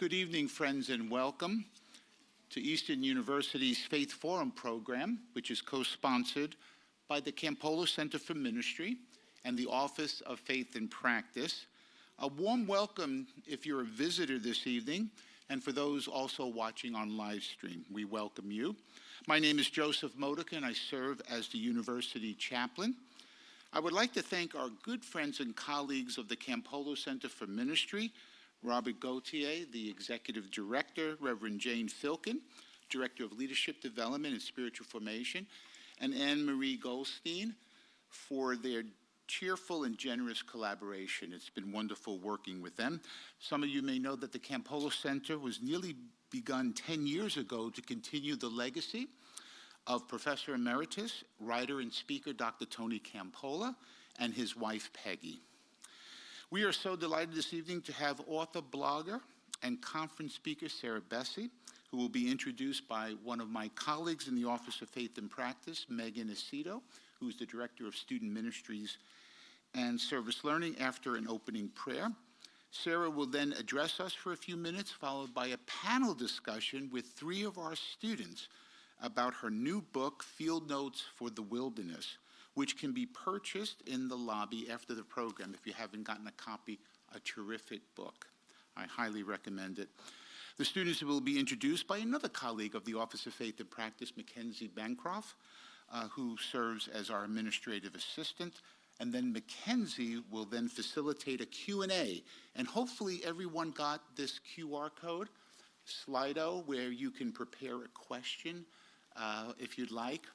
Good evening, friends, and welcome to Eastern University's Faith Forum program, which is co-sponsored by the Campolo Center for Ministry and the Office of Faith and Practice. A warm welcome if you're a visitor this evening, and for those also watching on live stream, we welcome you. My name is Joseph Modica, and I serve as the university chaplain. I would like to thank our good friends and colleagues of the Campolo Center for Ministry, Robert Gauthier, the Executive Director, Reverend Jane Filkin, Director of Leadership Development and Spiritual Formation, and Anne-Marie Goldstein for their cheerful and generous collaboration. It's been wonderful working with them. Some of you may know that the Campolo Center was nearly begun 10 years ago to continue the legacy of Professor Emeritus, writer and speaker Dr. Tony Campola and his wife Peggy. We are so delighted this evening to have author, blogger, and conference speaker Sarah Bessey, who will be introduced by one of my colleagues in the Office of Faith and Practice, Megan Aceto, who is the Director of Student Ministries and Service Learning, after an opening prayer. Sarah will then address us for a few minutes, followed by a panel discussion with three of our students about her new book, Field Notes for the Wilderness, which can be purchased in the lobby after the program. If you haven't gotten a copy, a terrific book. I highly recommend it. The students will be introduced by another colleague of the Office of Faith and Practice, Mackenzie Bancroft, who serves as our administrative assistant. And then Mackenzie will then facilitate a Q&A. And hopefully everyone got this QR code, Slido, where you can prepare a question if you'd like.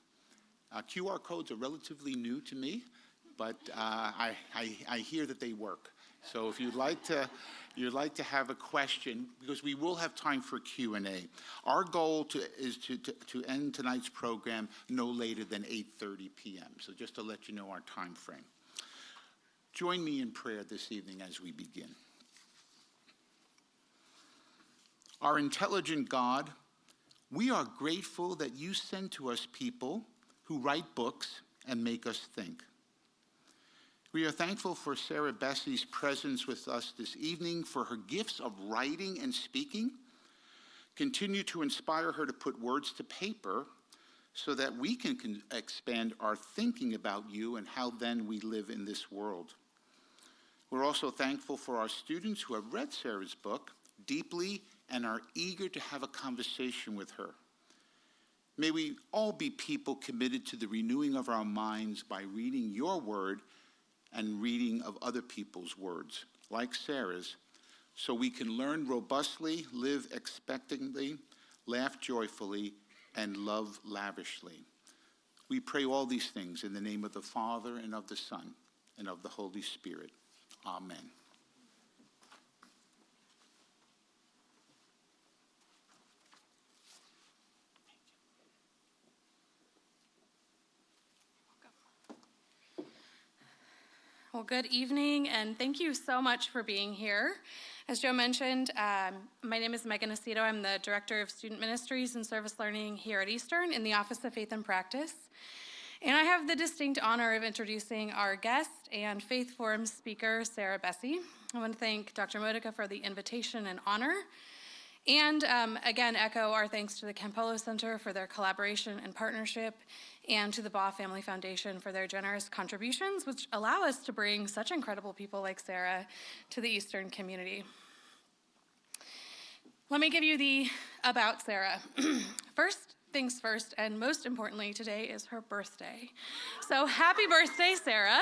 QR codes are relatively new to me, but I hear that they work. So if you'd like to have a question, because we will have time for Q&A. Our goal is to end tonight's program no later than 8:30 p.m. So just to let you know our time frame. Join me in prayer this evening as we begin. Our intelligent God, we are grateful that you send to us people who write books and make us think. We are thankful for Sarah Bessey's presence with us this evening, for her gifts of writing and speaking. Continue to inspire her to put words to paper so that we can expand our thinking about you and how then we live in this world. We're also thankful for our students who have read Sarah's book deeply and are eager to have a conversation with her. May we all be people committed to the renewing of our minds by reading your word and reading of other people's words, like Sarah's, so we can learn robustly, live expectantly, laugh joyfully, and love lavishly. We pray all these things in the name of the Father, and of the Son, and of the Holy Spirit. Amen. Well, good evening, and thank you so much for being here. As Joe mentioned, my name is Megan Aceto. I'm the Director of Student Ministries and Service Learning here at Eastern in the Office of Faith and Practice. And I have the distinct honor of introducing our guest and Faith Forum speaker, Sarah Bessey. I want to thank Dr. Modica for the invitation and honor. And again, echo our thanks to the Campolo Center for their collaboration and partnership, and to the Baugh Family Foundation for their generous contributions, which allow us to bring such incredible people like Sarah to the Eastern community. Let me give you the about Sarah. First things first, and most importantly, today is her birthday. So happy birthday, Sarah.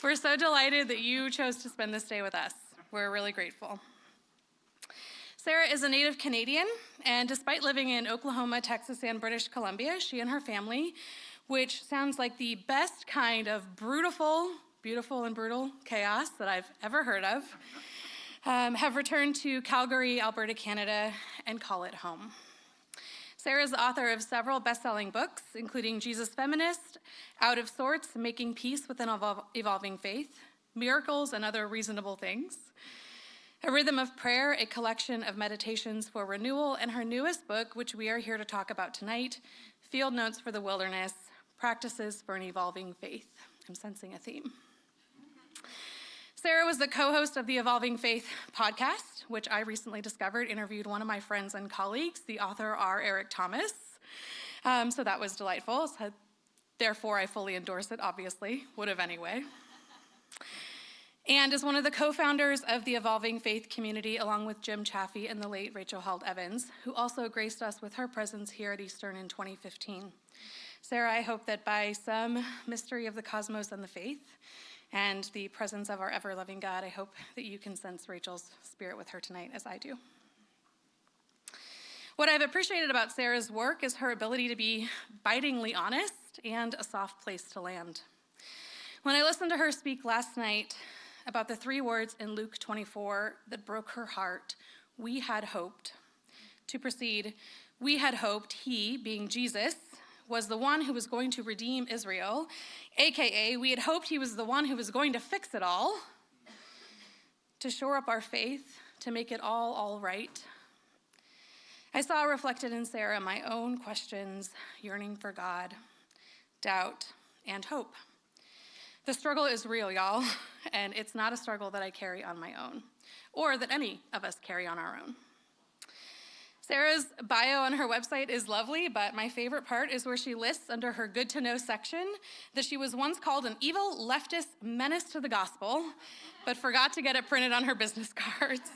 We're so delighted that you chose to spend this day with us. We're really grateful. Sarah is a native Canadian, and despite living in Oklahoma, Texas, and British Columbia, she and her family, which sounds like the best kind of beautiful and brutal chaos that I've ever heard of, have returned to Calgary, Alberta, Canada, and call it home. Sarah is the author of several best-selling books, including Jesus Feminist, Out of Sorts, Making Peace with an Evolving Faith, Miracles and Other Reasonable Things, A Rhythm of Prayer, a collection of meditations for renewal, and her newest book, which we are here to talk about tonight, Field Notes for the Wilderness, Practices for an Evolving Faith. I'm sensing a theme. Sarah was the co-host of the Evolving Faith podcast, which I recently discovered interviewed one of my friends and colleagues, the author R. Eric Thomas. So that was delightful. So therefore, I fully endorse it, obviously. Would have anyway. And as one of the co-founders of the Evolving Faith community, along with Jim Chaffee and the late Rachel Held Evans, who also graced us with her presence here at Eastern in 2015. Sarah, I hope that by some mystery of the cosmos and the faith, and the presence of our ever-loving God, I hope that you can sense Rachel's spirit with her tonight, as I do. What I've appreciated about Sarah's work is her ability to be bitingly honest and a soft place to land. When I listened to her speak last night about the 3 words in Luke 24 that broke her heart, we had hoped, to proceed, we had hoped he, being Jesus, was the one who was going to redeem Israel, aka we had hoped he was the one who was going to fix it all, to shore up our faith, to make it all right. I saw reflected in Sarah my own questions, yearning for God, doubt, and hope. The struggle is real, y'all, and it's not a struggle that I carry on my own, or that any of us carry on our own. Sarah's bio on her website is lovely, but my favorite part is where she lists under her good to know section that she was once called an evil leftist menace to the gospel, but forgot to get it printed on her business cards.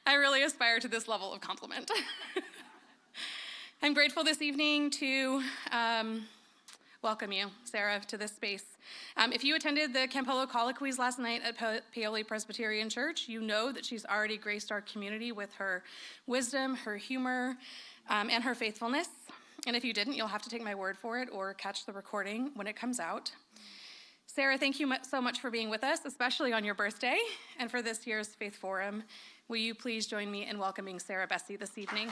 I really aspire to this level of compliment. I'm grateful this evening to welcome you, Sarah, to this space. If you attended the Campolo Colloquies last night at Paoli Presbyterian Church, you know that she's already graced our community with her wisdom, her humor, and her faithfulness. And if you didn't, you'll have to take my word for it or catch the recording when it comes out. Sarah, thank you so much for being with us, especially on your birthday, and for this year's Faith Forum. Will you please join me in welcoming Sarah Bessey this evening?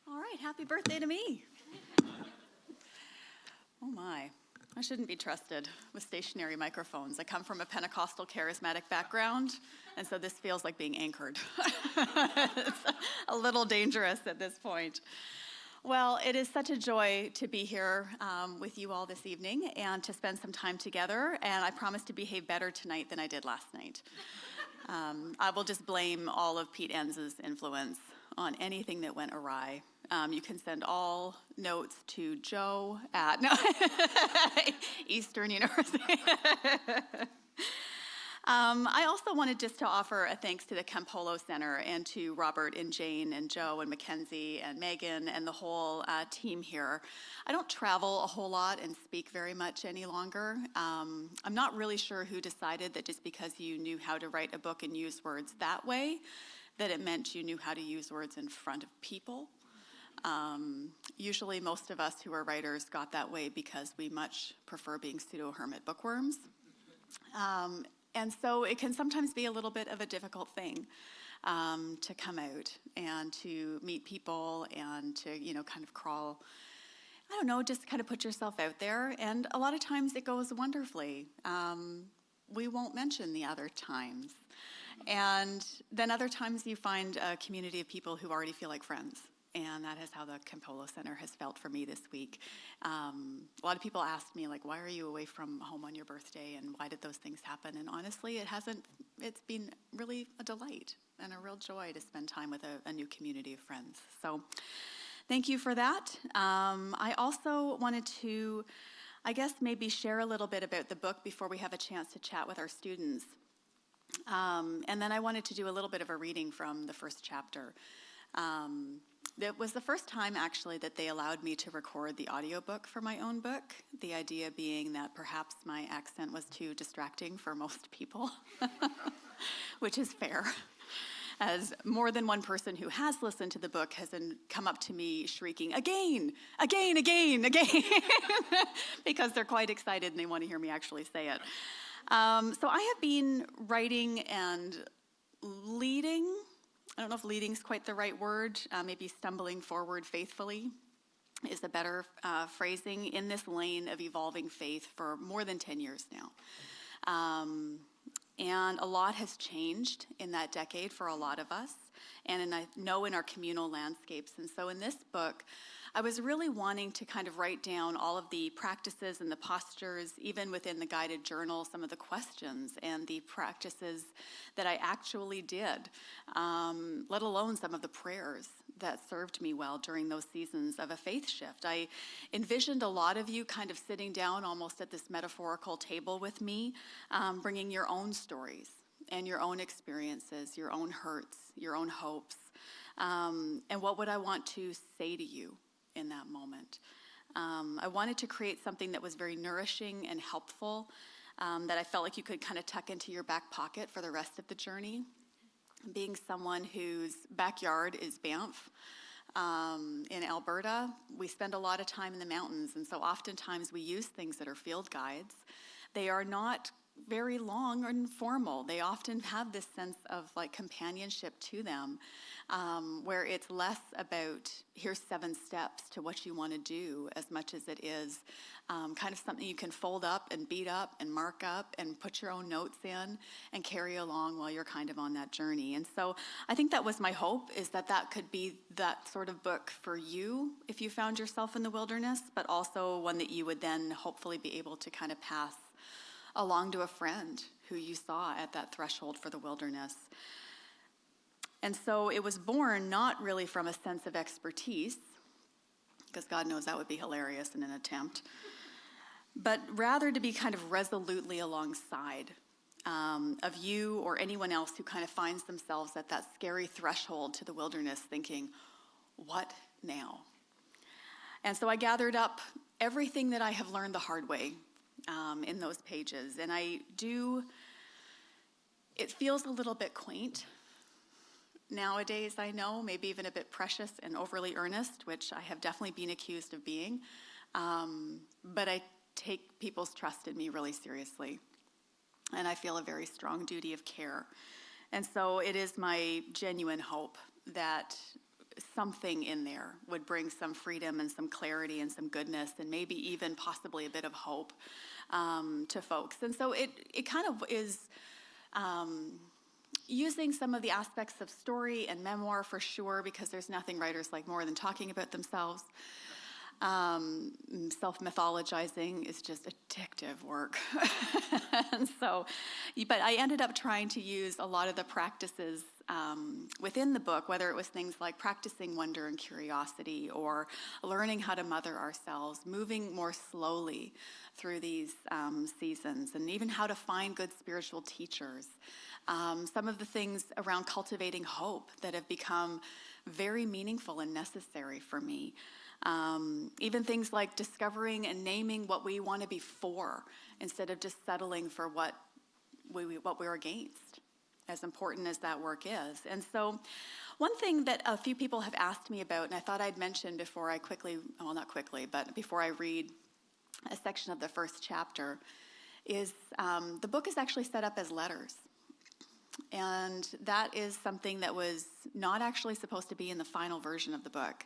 All right, happy birthday to me. Oh my, I shouldn't be trusted with stationary microphones. I come from a Pentecostal charismatic background, and so this feels like being anchored. It's a little dangerous at this point. Well, it is such a joy to be here with you all this evening and to spend some time together, and I promise to behave better tonight than I did last night. I will just blame all of Pete Enz's influence on anything that went awry. You can send all notes to Joe at Eastern University. I also wanted just to offer a thanks to the Campolo Center and to Robert and Jane and Joe and Mackenzie and Megan and the whole team here. I don't travel a whole lot and speak very much any longer. I'm not really sure who decided that just because you knew how to write a book and use words that way, that it meant you knew how to use words in front of people. Usually most of us who are writers got that way because we much prefer being pseudo-hermit bookworms. And so it can sometimes be a little bit of a difficult thing to come out and to meet people and to, kind of crawl, just kind of put yourself out there. And a lot of times it goes wonderfully. We won't mention the other times. And then other times you find a community of people who already feel like friends. And that is how the Campolo Center has felt for me this week. A lot of people ask me, why are you away from home on your birthday, and why did those things happen? And honestly, it's been really a delight and a real joy to spend time with a new community of friends. So thank you for that. I also wanted to, maybe share a little bit about the book before we have a chance to chat with our students. And then I wanted to do a little bit of a reading from the first chapter. It was the first time, actually, that they allowed me to record the audiobook for my own book, the idea being that perhaps my accent was too distracting for most people, which is fair, as more than one person who has listened to the book has come up to me shrieking, again, again, again, again, because they're quite excited and they want to hear me actually say it. So I have been writing and leading. I don't know if leading is quite the right word, maybe stumbling forward faithfully is a better phrasing, in this lane of evolving faith for more than 10 years now. And a lot has changed in that decade for a lot of us. and in our communal landscapes. And so in this book, I was really wanting to kind of write down all of the practices and the postures, even within the guided journal, some of the questions and the practices that I actually did, let alone some of the prayers that served me well during those seasons of a faith shift. I envisioned a lot of you kind of sitting down almost at this metaphorical table with me, bringing your own stories and your own experiences, your own hurts, your own hopes, and what would I want to say to you in that moment. I wanted to create something that was very nourishing and helpful, that I felt like you could kind of tuck into your back pocket for the rest of the journey. Being someone whose backyard is Banff, in Alberta, we spend a lot of time in the mountains, and so oftentimes we use things that are field guides. They are not very long or informal. They often have this sense of like companionship to them, where it's less about here's 7 steps to what you want to do as much as it is kind of something you can fold up and beat up and mark up and put your own notes in and carry along while you're kind of on that journey. And so I think that was my hope, is that that could be that sort of book for you if you found yourself in the wilderness, but also one that you would then hopefully be able to kind of pass along to a friend who you saw at that threshold for the wilderness. And so it was born not really from a sense of expertise, because God knows that would be hilarious in an attempt, but rather to be kind of resolutely alongside of you or anyone else who kind of finds themselves at that scary threshold to the wilderness thinking, what now? And so I gathered up everything that I have learned the hard way in those pages. And it feels a little bit quaint nowadays, I know, maybe even a bit precious and overly earnest, which I have definitely been accused of being. But I take people's trust in me really seriously. And I feel a very strong duty of care. And so it is my genuine hope that something in there would bring some freedom and some clarity and some goodness and maybe even possibly a bit of hope to folks. And so it kind of is using some of the aspects of story and memoir for sure, because there's nothing writers like more than talking about themselves. Self-mythologizing is just addictive work. And so, but I ended up trying to use a lot of the practices within the book, whether it was things like practicing wonder and curiosity or learning how to mother ourselves, moving more slowly through these seasons, and even how to find good spiritual teachers. Some of the things around cultivating hope that have become very meaningful and necessary for me. Even things like discovering and naming what we want to be for instead of just settling for what we're against, as important as that work is. And so one thing that a few people have asked me about, and I thought I'd mention before I before I read a section of the first chapter, is the book is actually set up as letters. And that is something that was not actually supposed to be in the final version of the book.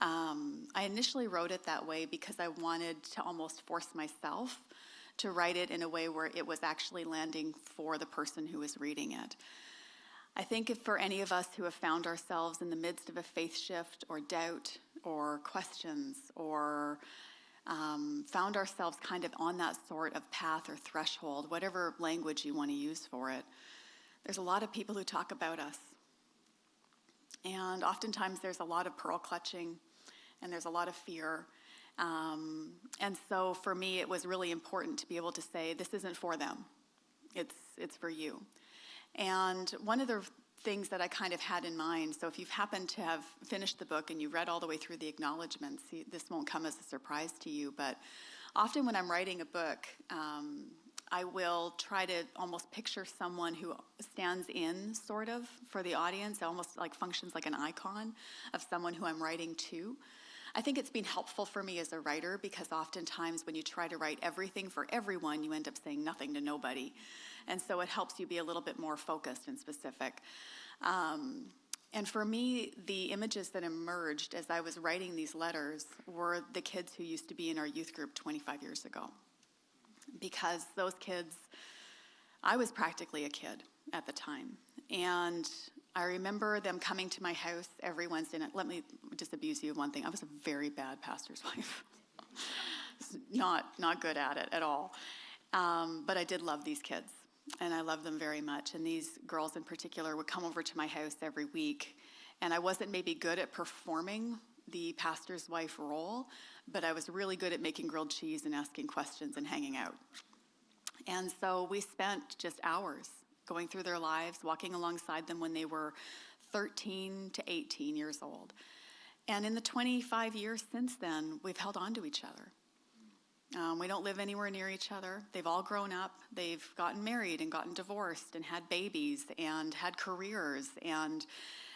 I initially wrote it that way because I wanted to almost force myself to write it in a way where it was actually landing for the person who was reading it. I think if for any of us who have found ourselves in the midst of a faith shift or doubt or questions or found ourselves kind of on that sort of path or threshold, whatever language you want to use for it, there's a lot of people who talk about us. And oftentimes there's a lot of pearl clutching and there's a lot of fear. And so for me, it was really important to be able to say, this isn't for them. It's for you. And one of the things that I kind of had in mind, so if you've happened to have finished the book and you read all the way through the acknowledgments, this won't come as a surprise to you, but often when I'm writing a book, I will try to almost picture someone who stands in, sort of, for the audience, almost like functions like an icon of someone who I'm writing to. I think it's been helpful for me as a writer because oftentimes when you try to write everything for everyone, you end up saying nothing to nobody. And so it helps you be a little bit more focused and specific. And for me, the images that emerged as I was writing these letters were the kids who used to be in our youth group 25 years ago. Because those kids, I was practically a kid at the time. And I remember them coming to my house every Wednesday night. Let me disabuse you of one thing. I was a very bad pastor's wife. Not good at it at all. But I did love these kids, and I loved them very much. And these girls in particular would come over to my house every week. And I wasn't maybe good at performing the pastor's wife role, but I was really good at making grilled cheese and asking questions and hanging out. And so we spent just hours going through their lives, walking alongside them when they were 13 to 18 years old. And in the 25 years since then, we've held on to each other. We don't live anywhere near each other. They've all grown up. They've gotten married and gotten divorced and had babies and had careers. And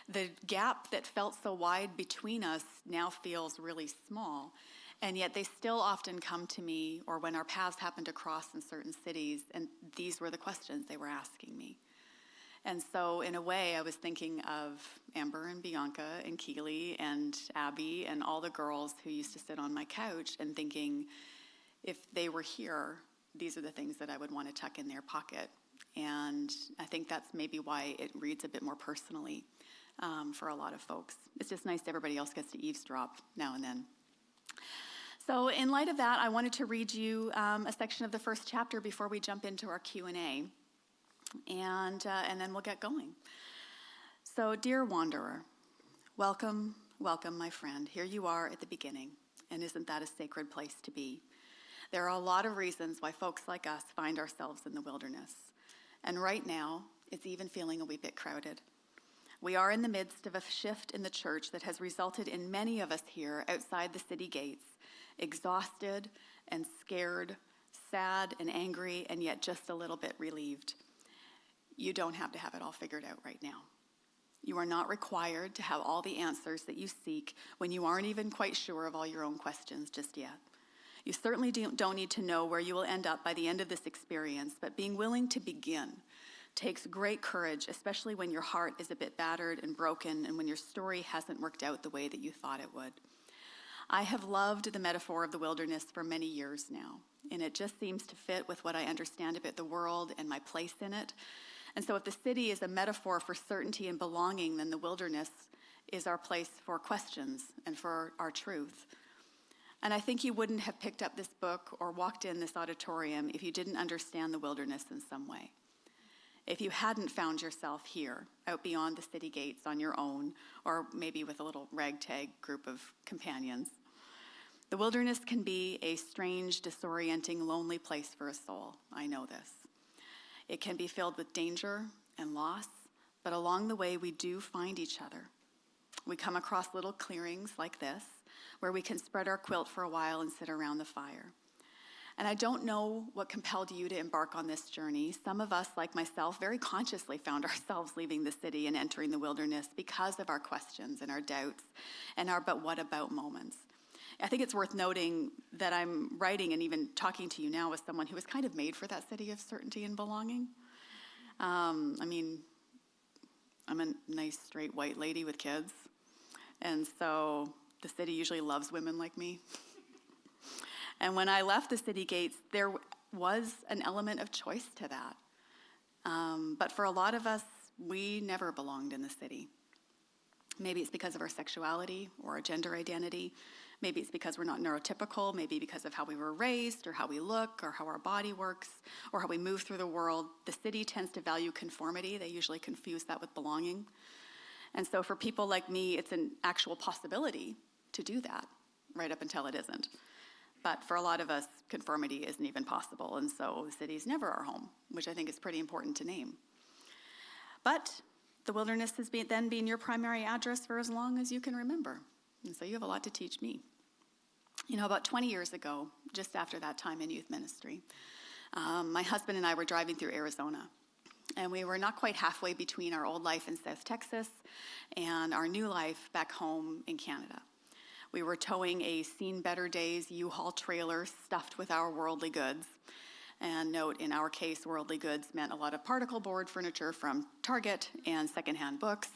the gap that felt so wide between us now feels really small. And yet they still often come to me, or when our paths happen to cross in certain cities, and these were the questions they were asking me. And so in a way, I was thinking of Amber and Bianca and Keely and Abby and all the girls who used to sit on my couch, and thinking, if they were here, these are the things that I would want to tuck in their pocket. And I think that's maybe why it reads a bit more personally for a lot of folks. It's just nice that everybody else gets to eavesdrop now and then. So in light of that, I wanted to read you a section of the first chapter before we jump into our Q&A, and then we'll get going. So, dear wanderer, welcome, welcome, my friend. Here you are at the beginning, and isn't that a sacred place to be? There are a lot of reasons why folks like us find ourselves in the wilderness, and right now, it's even feeling a wee bit crowded. We are in the midst of a shift in the church that has resulted in many of us here outside the city gates, exhausted and scared, sad and angry, and yet just a little bit relieved. You don't have to have it all figured out right now. You are not required to have all the answers that you seek when you aren't even quite sure of all your own questions just yet. You certainly don't need to know where you will end up by the end of this experience, but being willing to begin takes great courage, especially when your heart is a bit battered and broken and when your story hasn't worked out the way that you thought it would. I have loved the metaphor of the wilderness for many years now, and it just seems to fit with what I understand about the world and my place in it. And so if the city is a metaphor for certainty and belonging, then the wilderness is our place for questions and for our truth. And I think you wouldn't have picked up this book or walked in this auditorium if you didn't understand the wilderness in some way. If you hadn't found yourself here, out beyond the city gates on your own, or maybe with a little ragtag group of companions. The wilderness can be a strange, disorienting, lonely place for a soul. I know this. It can be filled with danger and loss, but along the way we do find each other. We come across little clearings like this, where we can spread our quilt for a while and sit around the fire. And I don't know what compelled you to embark on this journey. Some of us, like myself, very consciously found ourselves leaving the city and entering the wilderness because of our questions and our doubts and our but what about moments. I think it's worth noting that I'm writing and even talking to you now as someone who was kind of made for that city of certainty and belonging. I'm a nice, straight, white lady with kids. And so the city usually loves women like me. And when I left the city gates, there was an element of choice to that. But for a lot of us, we never belonged in the city. Maybe it's because of our sexuality or our gender identity. Maybe it's because we're not neurotypical. Maybe because of how we were raised or how we look or how our body works or how we move through the world. The city tends to value conformity. They usually confuse that with belonging. And so for people like me, it's an actual possibility to do that, right up until it isn't. But for a lot of us, conformity isn't even possible, and so the city is never our home, which I think is pretty important to name. But the wilderness has then been your primary address for as long as you can remember, and so you have a lot to teach me. You know, about 20 years ago, just after that time in youth ministry, my husband and I were driving through Arizona, and we were not quite halfway between our old life in South Texas and our new life back home in Canada. We were towing a Seen Better Days U-Haul trailer stuffed with our worldly goods. And note, in our case, worldly goods meant a lot of particle board furniture from Target and secondhand books.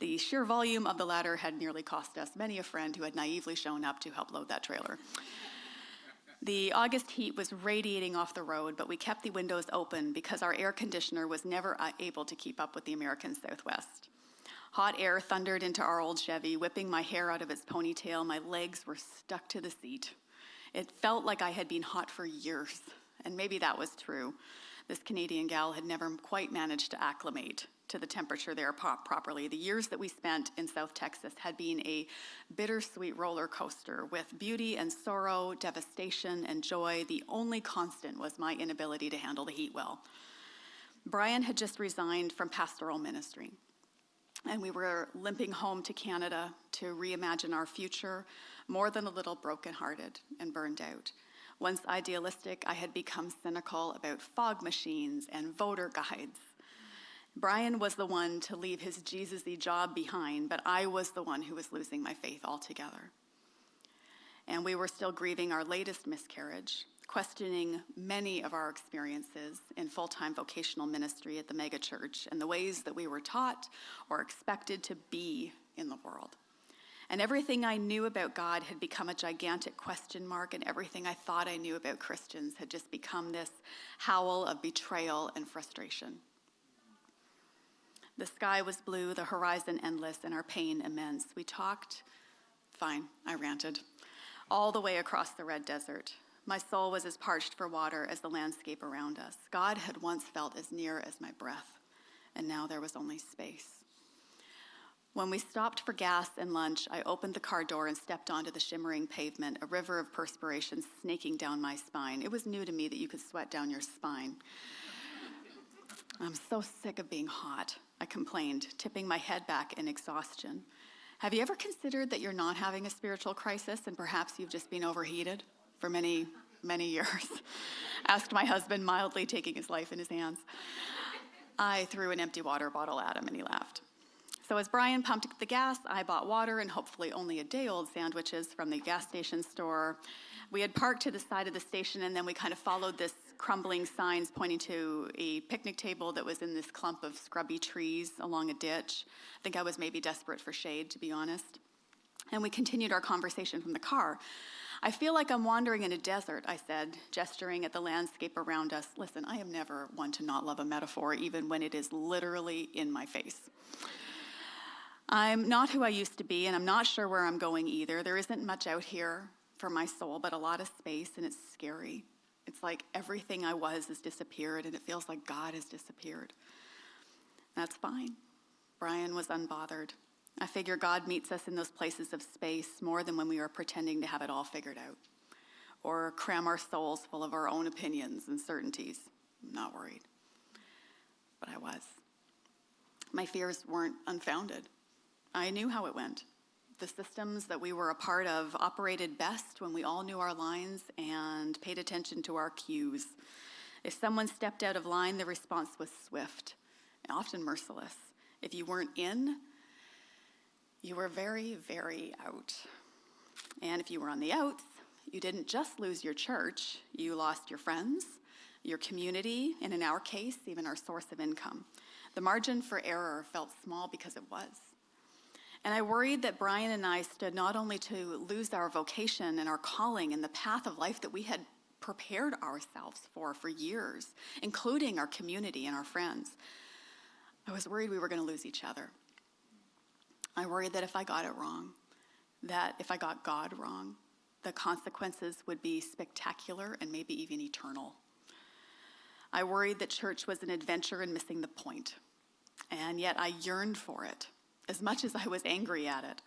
The sheer volume of the latter had nearly cost us many a friend who had naively shown up to help load that trailer. The August heat was radiating off the road, but we kept the windows open because our air conditioner was never able to keep up with the American Southwest. Hot air thundered into our old Chevy, whipping my hair out of its ponytail. My legs were stuck to the seat. It felt like I had been hot for years, and maybe that was true. This Canadian gal had never quite managed to acclimate to the temperature there properly. The years that we spent in South Texas had been a bittersweet roller coaster with beauty and sorrow, devastation and joy. The only constant was my inability to handle the heat well. Brian had just resigned from pastoral ministry, and we were limping home to Canada to reimagine our future, more than a little brokenhearted and burned out. Once idealistic, I had become cynical about fog machines and voter guides. Brian was the one to leave his Jesus-y job behind, but I was the one who was losing my faith altogether. And we were still grieving our latest miscarriage, questioning many of our experiences in full-time vocational ministry at the megachurch and the ways that we were taught or expected to be in the world. And everything I knew about God had become a gigantic question mark, and everything I thought I knew about Christians had just become this howl of betrayal and frustration. The sky was blue, the horizon endless, and our pain immense. We talked, fine, I ranted, all the way across the red desert. My soul was as parched for water as the landscape around us. God had once felt as near as my breath, and now there was only space. When we stopped for gas and lunch, I opened the car door and stepped onto the shimmering pavement, a river of perspiration snaking down my spine. It was new to me that you could sweat down your spine. I'm so sick of being hot, I complained, tipping my head back in exhaustion. Have you ever considered that you're not having a spiritual crisis and perhaps you've just been overheated for many, many years? Asked my husband, mildly taking his life in his hands. I threw an empty water bottle at him and he laughed. So as Brian pumped the gas, I bought water and hopefully only a day-old sandwiches from the gas station store. We had parked to the side of the station, and then we kind of followed this crumbling signs pointing to a picnic table that was in this clump of scrubby trees along a ditch. I think I was maybe desperate for shade, to be honest. And we continued our conversation from the car. I feel like I'm wandering in a desert, I said, gesturing at the landscape around us. Listen, I am never one to not love a metaphor, even when it is literally in my face. I'm not who I used to be, and I'm not sure where I'm going either. There isn't much out here for my soul, but a lot of space, and it's scary. It's like everything I was has disappeared, and it feels like God has disappeared. That's fine. Brian was unbothered. I figure God meets us in those places of space more than when we are pretending to have it all figured out, or cram our souls full of our own opinions and certainties. I'm not worried. But I was. My fears weren't unfounded. I knew how it went. The systems that we were a part of operated best when we all knew our lines and paid attention to our cues. If someone stepped out of line, the response was swift and often merciless. If you weren't in, you were very, very out. And if you were on the outs, you didn't just lose your church, you lost your friends, your community, and in our case, even our source of income. The margin for error felt small because it was. And I worried that Brian and I stood not only to lose our vocation and our calling and the path of life that we had prepared ourselves for years, including our community and our friends. I was worried we were going to lose each other. I worried that if I got it wrong, that if I got God wrong, the consequences would be spectacular and maybe even eternal. I worried that church was an adventure and missing the point, and yet I yearned for it. As much as I was angry at it.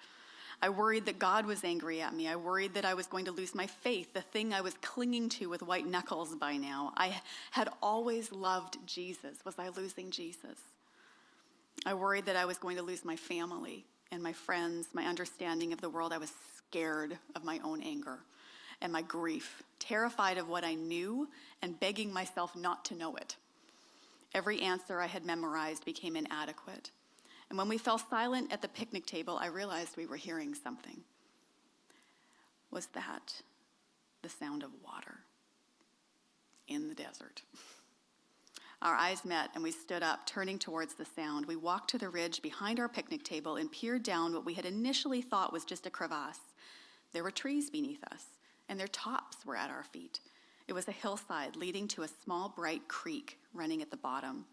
I worried that God was angry at me. I worried that I was going to lose my faith, the thing I was clinging to with white knuckles by now. I had always loved Jesus. Was I losing Jesus? I worried that I was going to lose my family and my friends, my understanding of the world. I was scared of my own anger and my grief, terrified of what I knew and begging myself not to know it. Every answer I had memorized became inadequate. And when we fell silent at the picnic table, I realized we were hearing something. Was that the sound of water in the desert? Our eyes met and we stood up, turning towards the sound. We walked to the ridge behind our picnic table and peered down what we had initially thought was just a crevasse. There were trees beneath us, and their tops were at our feet. It was a hillside leading to a small, bright creek running at the bottom.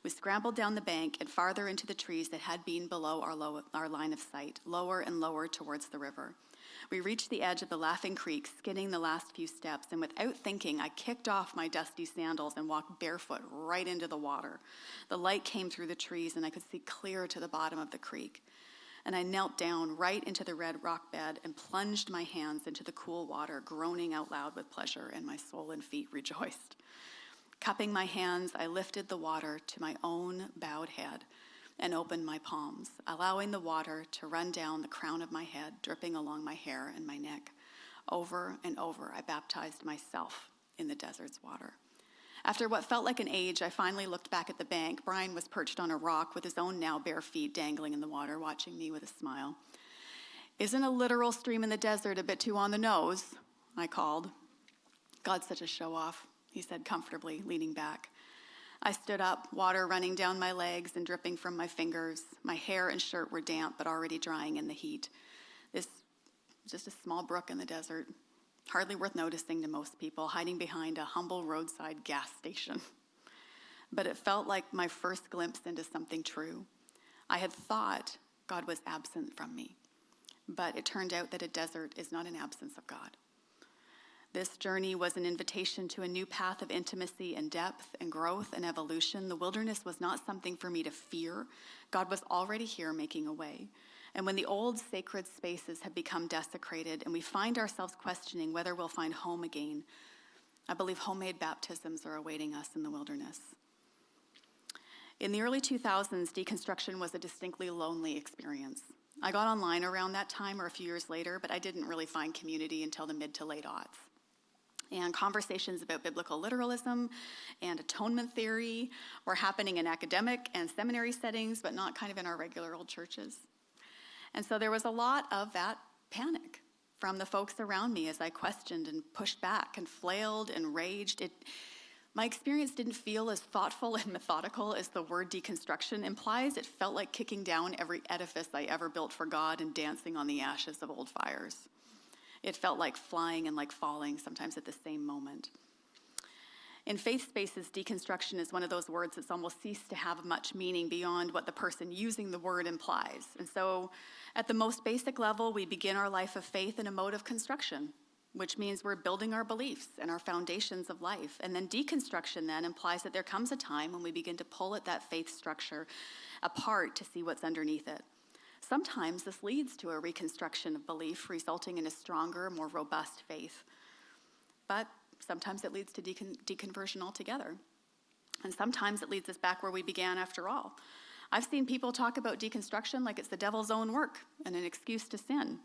We scrambled down the bank and farther into the trees that had been below our line of sight, lower and lower towards the river. We reached the edge of the Laughing Creek, skidding the last few steps, and without thinking, I kicked off my dusty sandals and walked barefoot right into the water. The light came through the trees, and I could see clear to the bottom of the creek. And I knelt down right into the red rock bed and plunged my hands into the cool water, groaning out loud with pleasure, and my soul and feet rejoiced. Cupping my hands, I lifted the water to my own bowed head and opened my palms, allowing the water to run down the crown of my head, dripping along my hair and my neck. Over and over, I baptized myself in the desert's water. After what felt like an age, I finally looked back at the bank. Brian was perched on a rock with his own now bare feet dangling in the water, watching me with a smile. "Isn't a literal stream in the desert a bit too on the nose?" I called. "God's such a show-off," he said comfortably, leaning back. I stood up, water running down my legs and dripping from my fingers. My hair and shirt were damp but already drying in the heat. This was just a small brook in the desert, hardly worth noticing to most people, hiding behind a humble roadside gas station. But it felt like my first glimpse into something true. I had thought God was absent from me, but it turned out that a desert is not an absence of God. This journey was an invitation to a new path of intimacy and depth and growth and evolution. The wilderness was not something for me to fear. God was already here making a way. And when the old sacred spaces have become desecrated and we find ourselves questioning whether we'll find home again, I believe homemade baptisms are awaiting us in the wilderness. In the early 2000s, deconstruction was a distinctly lonely experience. I got online around that time or a few years later, but I didn't really find community until the mid to late aughts. And conversations about biblical literalism and atonement theory were happening in academic and seminary settings, but not kind of in our regular old churches. And so there was a lot of that panic from the folks around me as I questioned and pushed back and flailed and raged. My experience didn't feel as thoughtful and methodical as the word deconstruction implies. It felt like kicking down every edifice I ever built for God and dancing on the ashes of old fires. It felt like flying and like falling, sometimes at the same moment. In faith spaces, deconstruction is one of those words that's almost ceased to have much meaning beyond what the person using the word implies. And so at the most basic level, we begin our life of faith in a mode of construction, which means we're building our beliefs and our foundations of life. And then deconstruction then implies that there comes a time when we begin to pull at that faith structure apart to see what's underneath it. Sometimes this leads to a reconstruction of belief, resulting in a stronger, more robust faith. But sometimes it leads to deconversion altogether. And sometimes it leads us back where we began after all. I've seen people talk about deconstruction like it's the devil's own work and an excuse to sin.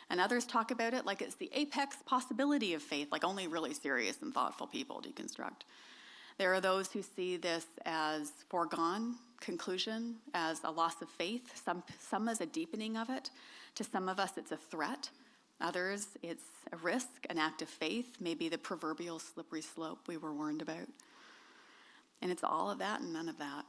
And others talk about it like it's the apex possibility of faith, like only really serious and thoughtful people deconstruct. There are those who see this as foregone conclusion, as a loss of faith, some as a deepening of it. To some of us, it's a threat. Others, it's a risk, an act of faith, maybe the proverbial slippery slope we were warned about. And it's all of that and none of that.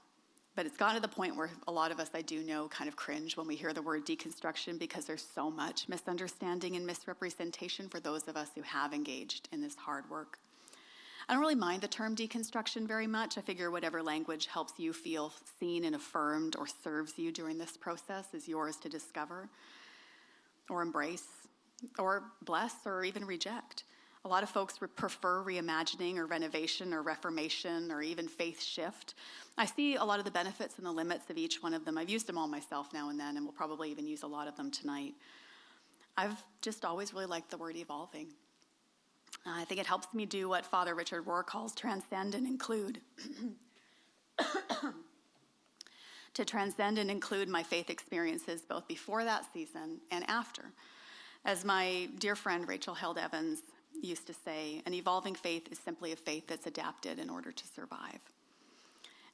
But it's gotten to the point where a lot of us, I do know, kind of cringe when we hear the word deconstruction because there's so much misunderstanding and misrepresentation for those of us who have engaged in this hard work. I don't really mind the term deconstruction very much. I figure whatever language helps you feel seen and affirmed or serves you during this process is yours to discover or embrace or bless or even reject. A lot of folks prefer reimagining or renovation or reformation or even faith shift. I see a lot of the benefits and the limits of each one of them. I've used them all myself now and then, and we'll probably even use a lot of them tonight. I've just always really liked the word evolving. I think it helps me do what Father Richard Rohr calls transcend and include. To transcend and include my faith experiences both before that season and after. As my dear friend Rachel Held Evans used to say, an evolving faith is simply a faith that's adapted in order to survive.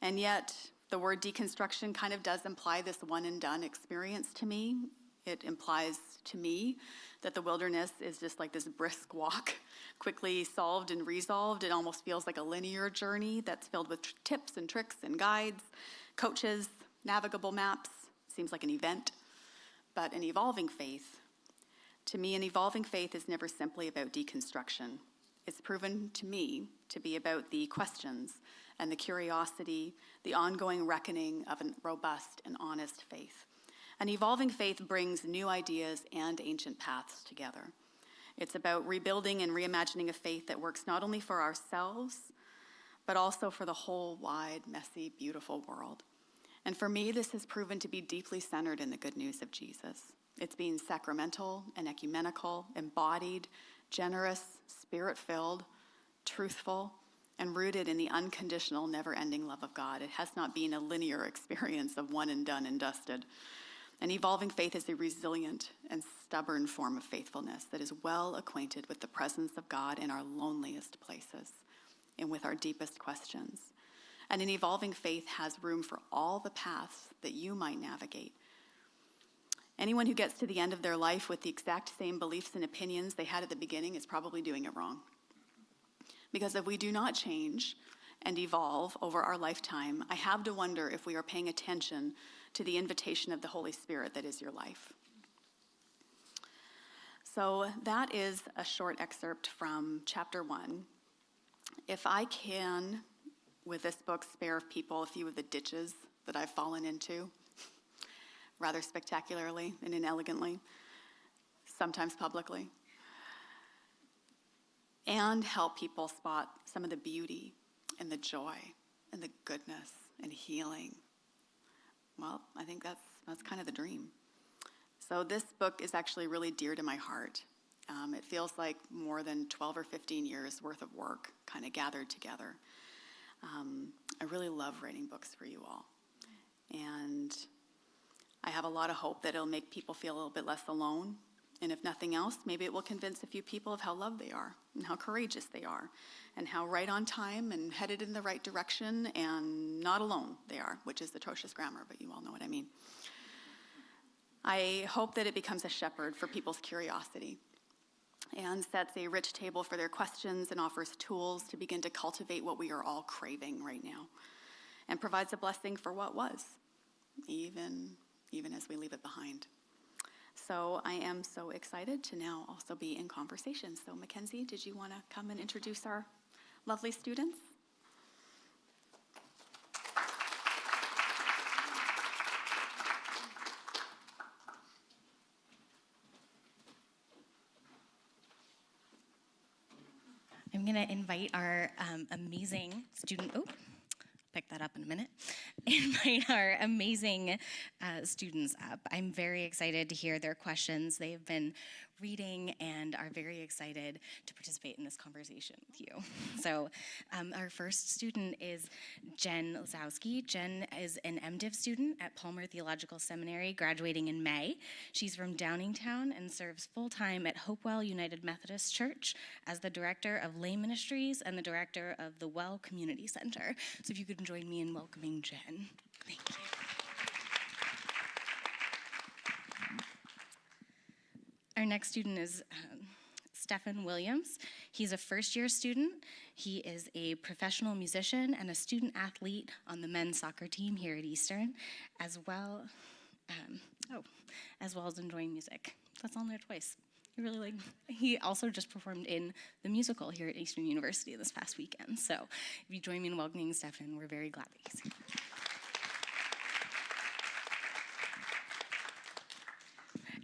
And yet, the word deconstruction kind of does imply this one and done experience to me. It implies to me that the wilderness is just like this brisk walk, quickly solved and resolved. It almost feels like a linear journey that's filled with tips and tricks and guides, coaches, navigable maps. Seems like an event. But an evolving faith, to me, an evolving faith is never simply about deconstruction. It's proven to me to be about the questions and the curiosity, the ongoing reckoning of a robust and honest faith. An evolving faith brings new ideas and ancient paths together. It's about rebuilding and reimagining a faith that works not only for ourselves, but also for the whole wide, messy, beautiful world. And for me, this has proven to be deeply centered in the good news of Jesus. It's being sacramental and ecumenical, embodied, generous, spirit-filled, truthful, and rooted in the unconditional, never-ending love of God. It has not been a linear experience of one and done and dusted. An evolving faith is a resilient and stubborn form of faithfulness that is well acquainted with the presence of God in our loneliest places and with our deepest questions. And an evolving faith has room for all the paths that you might navigate. Anyone who gets to the end of their life with the exact same beliefs and opinions they had at the beginning is probably doing it wrong. Because if we do not change and evolve over our lifetime, I have to wonder if we are paying attention to the invitation of the Holy Spirit that is your life. So that is a short excerpt from chapter 1. If I can, with this book, spare people a few of the ditches that I've fallen into, rather spectacularly and inelegantly, sometimes publicly, and help people spot some of the beauty and the joy and the goodness and healing, well, I think that's kind of the dream. So this book is actually really dear to my heart. It feels like more than 12 or 15 years worth of work kind of gathered together. I really love writing books for you all. And I have a lot of hope that it'll make people feel a little bit less alone. And if nothing else, maybe it will convince a few people of how loved they are and how courageous they are and how right on time and headed in the right direction and not alone they are, which is atrocious grammar, but you all know what I mean. I hope that it becomes a shepherd for people's curiosity and sets a rich table for their questions and offers tools to begin to cultivate what we are all craving right now and provides a blessing for what was, even as we leave it behind. So I am so excited to now also be in conversation. So Mackenzie, did you want to come and introduce our lovely students? I'm going to invite our amazing student, pick that up in a minute, invite our amazing students up. I'm very excited to hear their questions. They've been reading and are very excited to participate in this conversation with you. So our first student is Jen Lisowski. Jen is an MDiv student at Palmer Theological Seminary, graduating in May. She's from Downingtown and serves full-time at Hopewell United Methodist Church as the director of lay ministries and the director of the Well Community Center. So if you could join me in welcoming Jen. Thank you. Our next student is Stefan Williams. He's a first-year student. He is a professional musician and a student athlete on the men's soccer team here at Eastern, as well as enjoying music. That's on there twice. He also just performed in the musical here at Eastern University this past weekend. So if you join me in welcoming Stefan, we're very glad that he's here.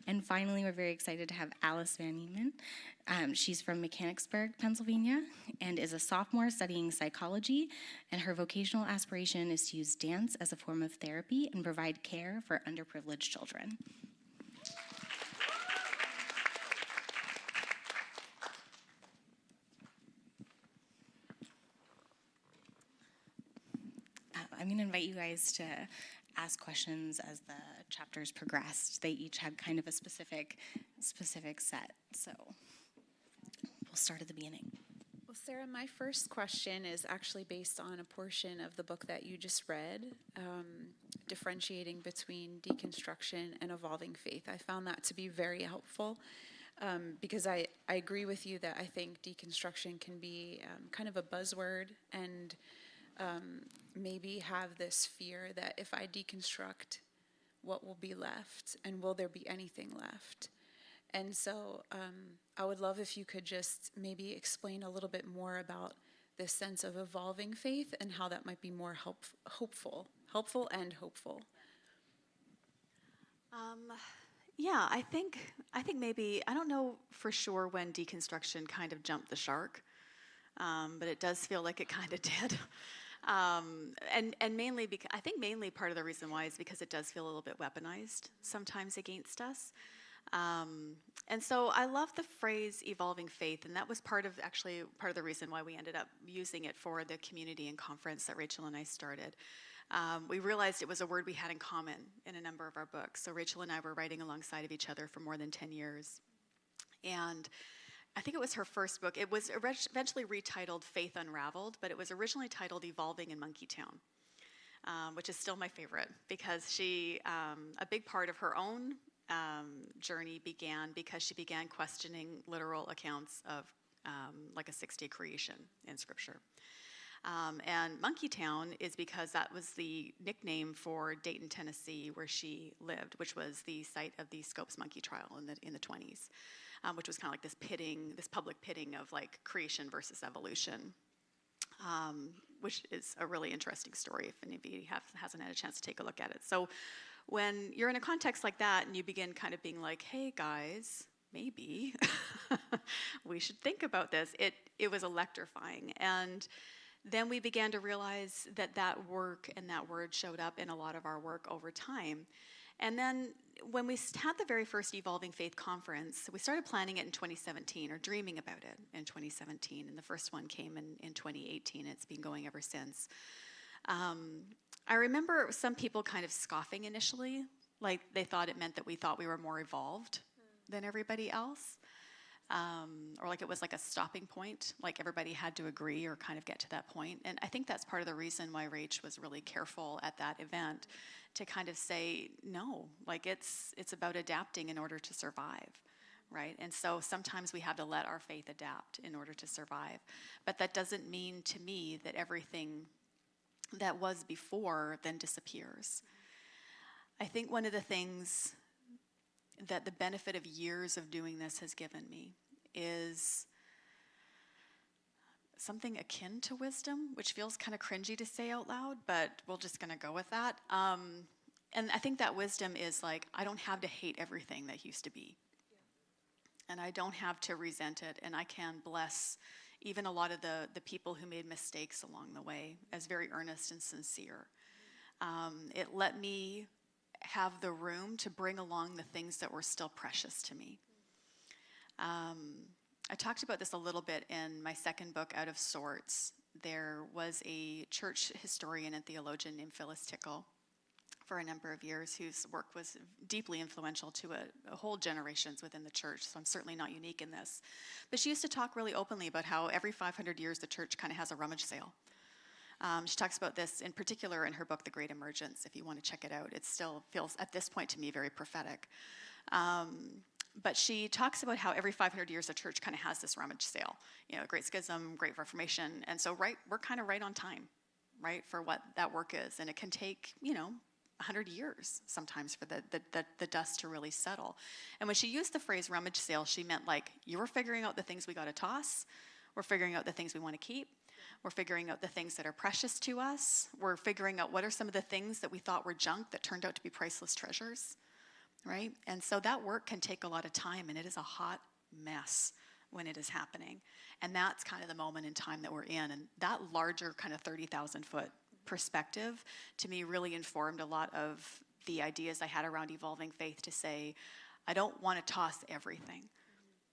And finally, we're very excited to have Alice Van Eman. She's from Mechanicsburg, Pennsylvania, and is a sophomore studying psychology, and her vocational aspiration is to use dance as a form of therapy and provide care for underprivileged children. I'm going to invite you guys to ask questions as the chapters progressed. They each had kind of a specific set, so we'll start at the beginning. Well, Sarah, my first question is actually based on a portion of the book that you just read, differentiating between deconstruction and evolving faith. I found that to be very helpful because I agree with you that I think deconstruction can be kind of a buzzword and maybe have this fear that if I deconstruct, what will be left, and will there be anything left? And so I would love if you could just maybe explain a little bit more about this sense of evolving faith and how that might be more helpful and hopeful. Yeah, I think maybe, I don't know for sure when deconstruction kind of jumped the shark, but it does feel like it kind of did. And mainly because I think mainly part of the reason why is because it does feel a little bit weaponized sometimes against us. And so I love the phrase evolving faith, and that was part of the reason why we ended up using it for the community and conference that Rachel and I started. We realized it was a word we had in common in a number of our books. So Rachel and I were writing alongside of each other for more than 10 years. And I think it was her first book. It was eventually retitled Faith Unraveled, but it was originally titled Evolving in Monkeytown, which is still my favorite because she, a big part of her own journey began because she began questioning literal accounts of like a 6-day creation in Scripture. And Monkeytown is because that was the nickname for Dayton, Tennessee, where she lived, which was the site of the Scopes monkey trial in the 20s, which was kind of like this public pitting of like creation versus evolution, which is a really interesting story if any of you hasn't had a chance to take a look at it. So when you're in a context like that and you begin kind of being like, hey guys, maybe we should think about this, it was electrifying. And then we began to realize that work and that word showed up in a lot of our work over time. And then when we had the very first Evolving Faith conference, we started planning it in 2017, or dreaming about it in 2017, and the first one came in 2018. It's been going ever since. I remember some people kind of scoffing initially, like they thought it meant that we thought we were more evolved than everybody else. Or like it was like a stopping point, like everybody had to agree or kind of get to that point. And I think that's part of the reason why Rach was really careful at that event to kind of say, no, like it's about adapting in order to survive, right? And so sometimes we have to let our faith adapt in order to survive. But that doesn't mean to me that everything that was before then disappears. I think one of the things that the benefit of years of doing this has given me is something akin to wisdom, which feels kind of cringy to say out loud, but we're just going to go with that. And I think that wisdom is like, I don't have to hate everything that used to be. And I don't have to resent it, and I can bless even a lot of the people who made mistakes along the way as very earnest and sincere. It let me have the room to bring along the things that were still precious to me. I talked about this a little bit in my second book, Out of Sorts. There was a church historian and theologian named Phyllis Tickle for a number of years whose work was deeply influential to a whole generations within the church, so I'm certainly not unique in this. But she used to talk really openly about how every 500 years the church kind of has a rummage sale. She talks about this in particular in her book, The Great Emergence. If you want to check it out, it still feels, at this point to me, very prophetic. But she talks about how every 500 years the church kind of has this rummage sale. You know, Great Schism, Great Reformation. And so we're kind of right on time, right, for what that work is. And it can take, 100 years sometimes for the dust to really settle. And when she used the phrase rummage sale, she meant like, you were figuring out the things we got to toss. We're figuring out the things we want to keep. We're figuring out the things that are precious to us. We're figuring out what are some of the things that we thought were junk that turned out to be priceless treasures, right? And so that work can take a lot of time, and it is a hot mess when it is happening. And that's kind of the moment in time that we're in. And that larger kind of 30,000-foot perspective, to me, really informed a lot of the ideas I had around evolving faith to say, I don't want to toss everything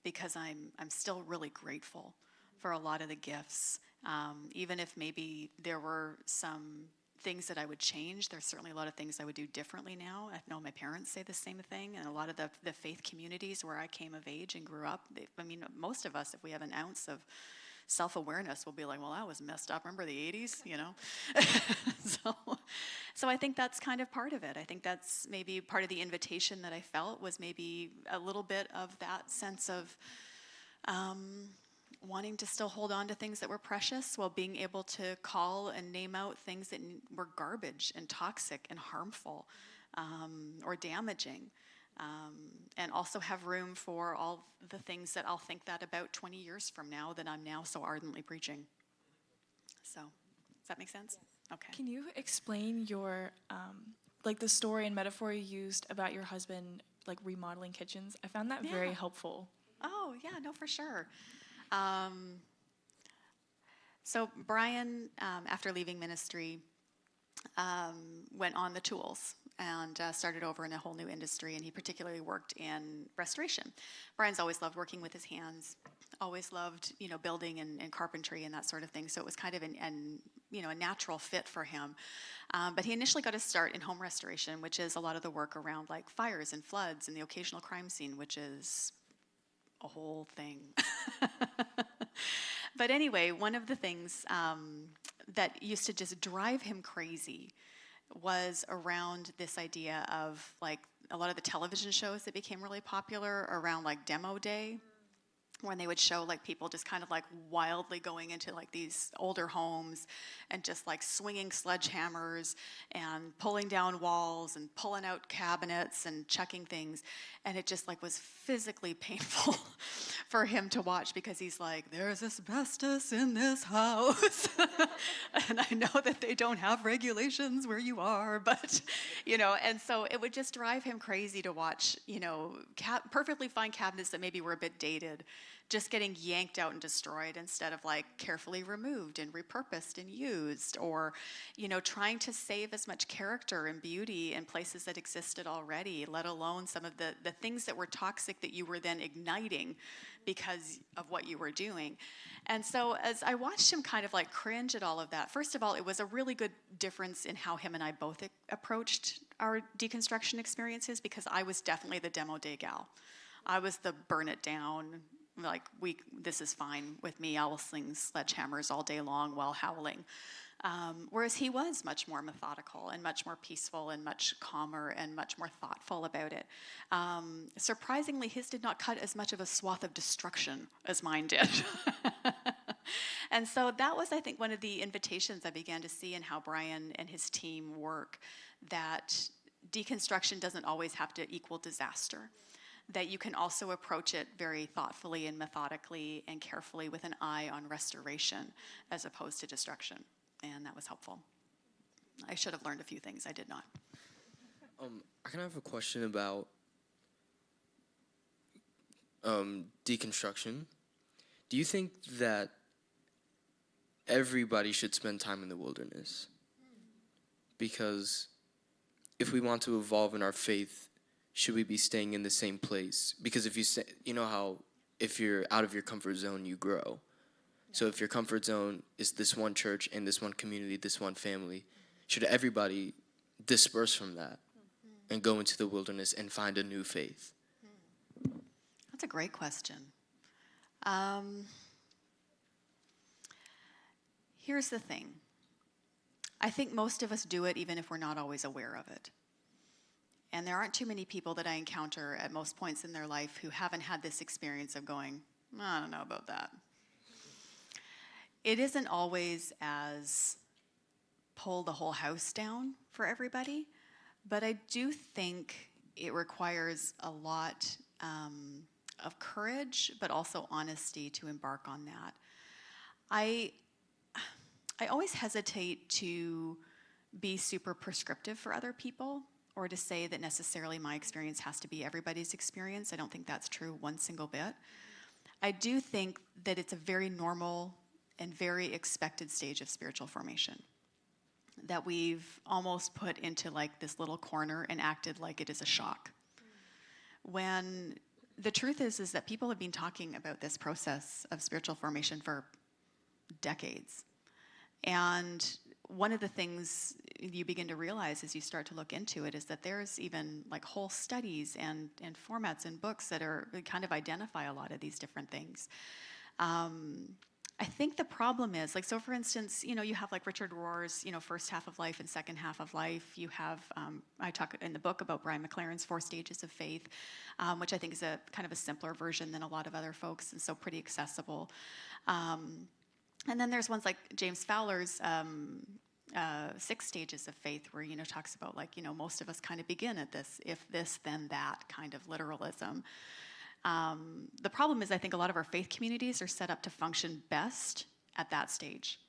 because I'm still really grateful for a lot of the gifts. Even if maybe there were some things that I would change, there's certainly a lot of things I would do differently now. I know my parents say the same thing, and a lot of the faith communities where I came of age and grew up, most of us, if we have an ounce of self-awareness, will be like, well, that was messed up. Remember the 80s, So I think that's kind of part of it. I think that's maybe part of the invitation that I felt was maybe a little bit of that sense of wanting to still hold on to things that were precious while being able to call and name out things that were garbage and toxic and harmful or damaging. and also have room for all the things that I'll think that about 20 years from now that I'm now so ardently preaching. So, does that make sense? Okay. Can you explain your, like the story and metaphor you used about your husband, like remodeling kitchens? I found that very Yeah. helpful. Oh, yeah, no, for sure. So Brian, after leaving ministry, went on the tools and started over in a whole new industry, and he particularly worked in restoration. Brian's always loved working with his hands, always loved, building and carpentry and that sort of thing, so it was kind of a natural fit for him. But he initially got his start in home restoration, which is a lot of the work around like fires and floods and the occasional crime scene, which is a whole thing. But anyway, one of the things that used to just drive him crazy was around this idea of like a lot of the television shows that became really popular around like demo day, when they would show like people just kind of like wildly going into like these older homes and just like swinging sledgehammers and pulling down walls and pulling out cabinets and checking things. And it just like was physically painful for him to watch, because he's like, there's asbestos in this house. And I know that they don't have regulations where you are, but, and so it would just drive him crazy to watch, perfectly fine cabinets that maybe were a bit dated just getting yanked out and destroyed instead of like carefully removed and repurposed and used, or trying to save as much character and beauty in places that existed already, let alone some of the things that were toxic that you were then igniting because of what you were doing. And so as I watched him kind of like cringe at all of that, first of all, it was a really good difference in how him and I both approached our deconstruction experiences, because I was definitely the demo day gal. I was the burn it down, like this is fine with me, I will sling sledgehammers all day long while howling. Whereas he was much more methodical and much more peaceful and much calmer and much more thoughtful about it. Surprisingly, his did not cut as much of a swath of destruction as mine did. And so that was, I think, one of the invitations I began to see in how Brian and his team work, that deconstruction doesn't always have to equal disaster, that you can also approach it very thoughtfully and methodically and carefully with an eye on restoration as opposed to destruction. And that was helpful. I should have learned a few things. I did not. I kind of have a question about deconstruction. Do you think that everybody should spend time in the wilderness? Because if we want to evolve in our faith, should we be staying in the same place? Because if you say, how if you're out of your comfort zone, you grow. So if your comfort zone is this one church and this one community, this one family, should everybody disperse from that and go into the wilderness and find a new faith? That's a great question. Here's the thing. I think most of us do it even if we're not always aware of it. And there aren't too many people that I encounter at most points in their life who haven't had this experience of going, I don't know about that. It isn't always as pull the whole house down for everybody, but I do think it requires a lot of courage, but also honesty to embark on that. I always hesitate to be super prescriptive for other people, or to say that necessarily my experience has to be everybody's experience. I don't think that's true one single bit. I do think that it's a very normal and very expected stage of spiritual formation that we've almost put into like this little corner and acted like it is a shock. When the truth is that people have been talking about this process of spiritual formation for decades. And one of the things you begin to realize as you start to look into it is that there's even like whole studies and formats and books that are kind of identify a lot of these different things. I think the problem is, like, so for instance, you have like Richard Rohr's, first half of life and second half of life. You have, I talk in the book about Brian McLaren's 4 Stages of Faith, which I think is a kind of a simpler version than a lot of other folks, and so pretty accessible. And then there's ones like James Fowler's 6 stages of faith where, talks about like, most of us kind of begin at this, if this, then that kind of literalism. The problem is I think a lot of our faith communities are set up to function best at that stage,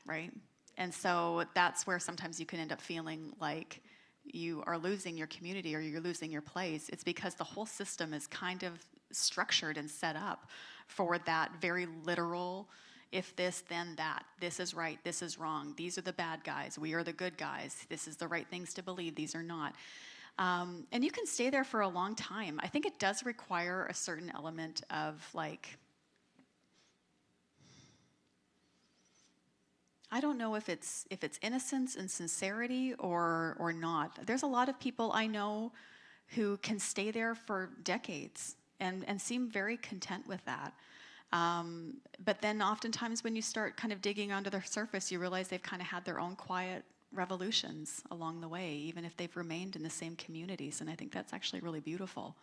right? And so that's where sometimes you can end up feeling like you are losing your community or you're losing your place. It's because the whole system is kind of structured and set up for that very literal, if this, then that. This is right, this is wrong. These are the bad guys, we are the good guys. This is the right things to believe, these are not. And you can stay there for a long time. I think it does require a certain element of like, I don't know if it's innocence and sincerity or not. There's a lot of people I know who can stay there for decades and seem very content with that. But then oftentimes when you start kind of digging under the surface, you realize they've kind of had their own quiet revolutions along the way, even if they've remained in the same communities. And I think that's actually really beautiful.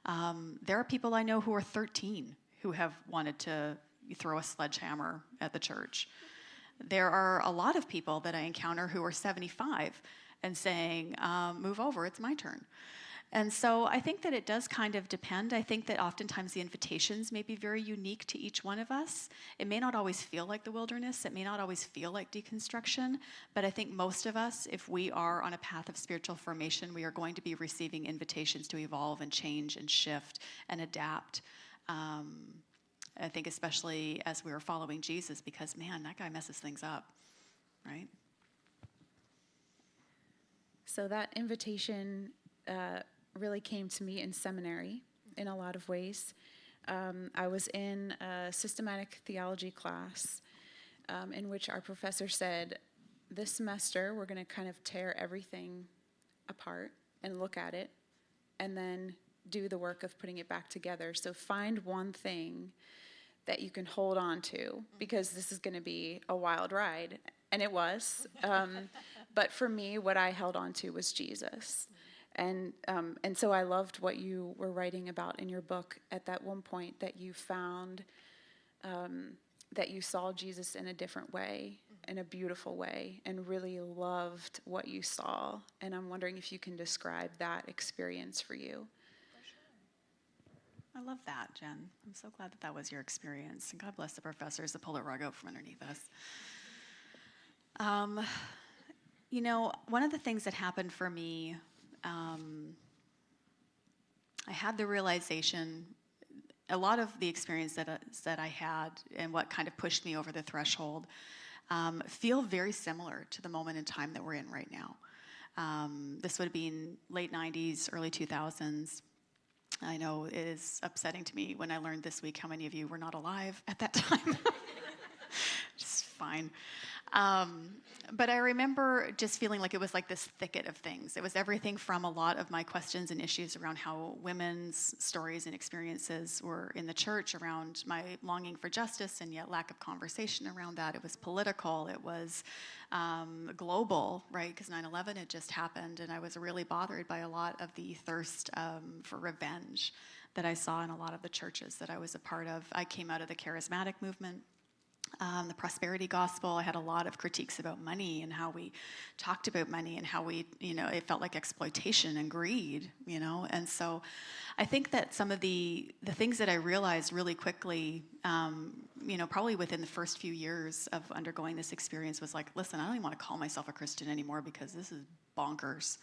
There are people I know who are 13 who have wanted to throw a sledgehammer at the church. There are a lot of people that I encounter who are 75 and saying, move over, it's my turn. And so I think that it does kind of depend. I think that oftentimes the invitations may be very unique to each one of us. It may not always feel like the wilderness. It may not always feel like deconstruction. But I think most of us, if we are on a path of spiritual formation, we are going to be receiving invitations to evolve and change and shift and adapt. I think especially as we are following Jesus, because, man, that guy messes things up, right? So that invitation really came to me in seminary in a lot of ways. I was in a systematic theology class in which our professor said, this semester we're going to kind of tear everything apart and look at it and then do the work of putting it back together. So find one thing that you can hold on to, because this is going to be a wild ride. And it was. But for me, what I held on to was Jesus. And so I loved what you were writing about in your book at that one point, that you found that you saw Jesus in a different way, in a beautiful way, and really loved what you saw. And I'm wondering if you can describe that experience for you. I love that, Jen. I'm so glad that was your experience. And God bless the professors that pulled the rug out from underneath us. One of the things that happened for me, I had the realization, a lot of the experience that I had and what kind of pushed me over the threshold feel very similar to the moment in time that we're in right now. This would have been late 90s, early 2000s. I know it is upsetting to me when I learned this week how many of you were not alive at that time. Just fine. But I remember just feeling like it was like this thicket of things. It was everything from a lot of my questions and issues around how women's stories and experiences were in the church, around my longing for justice and yet lack of conversation around that. It was political. It was global, right? Because 9/11 had just happened, and I was really bothered by a lot of the thirst for revenge that I saw in a lot of the churches that I was a part of. I came out of the charismatic movement. The prosperity gospel. I had a lot of critiques about money and how we talked about money and how we, it felt like exploitation and greed, And so I think that some of the things that I realized really quickly, probably within the first few years of undergoing this experience was like, listen, I don't even want to call myself a Christian anymore because this is bonkers.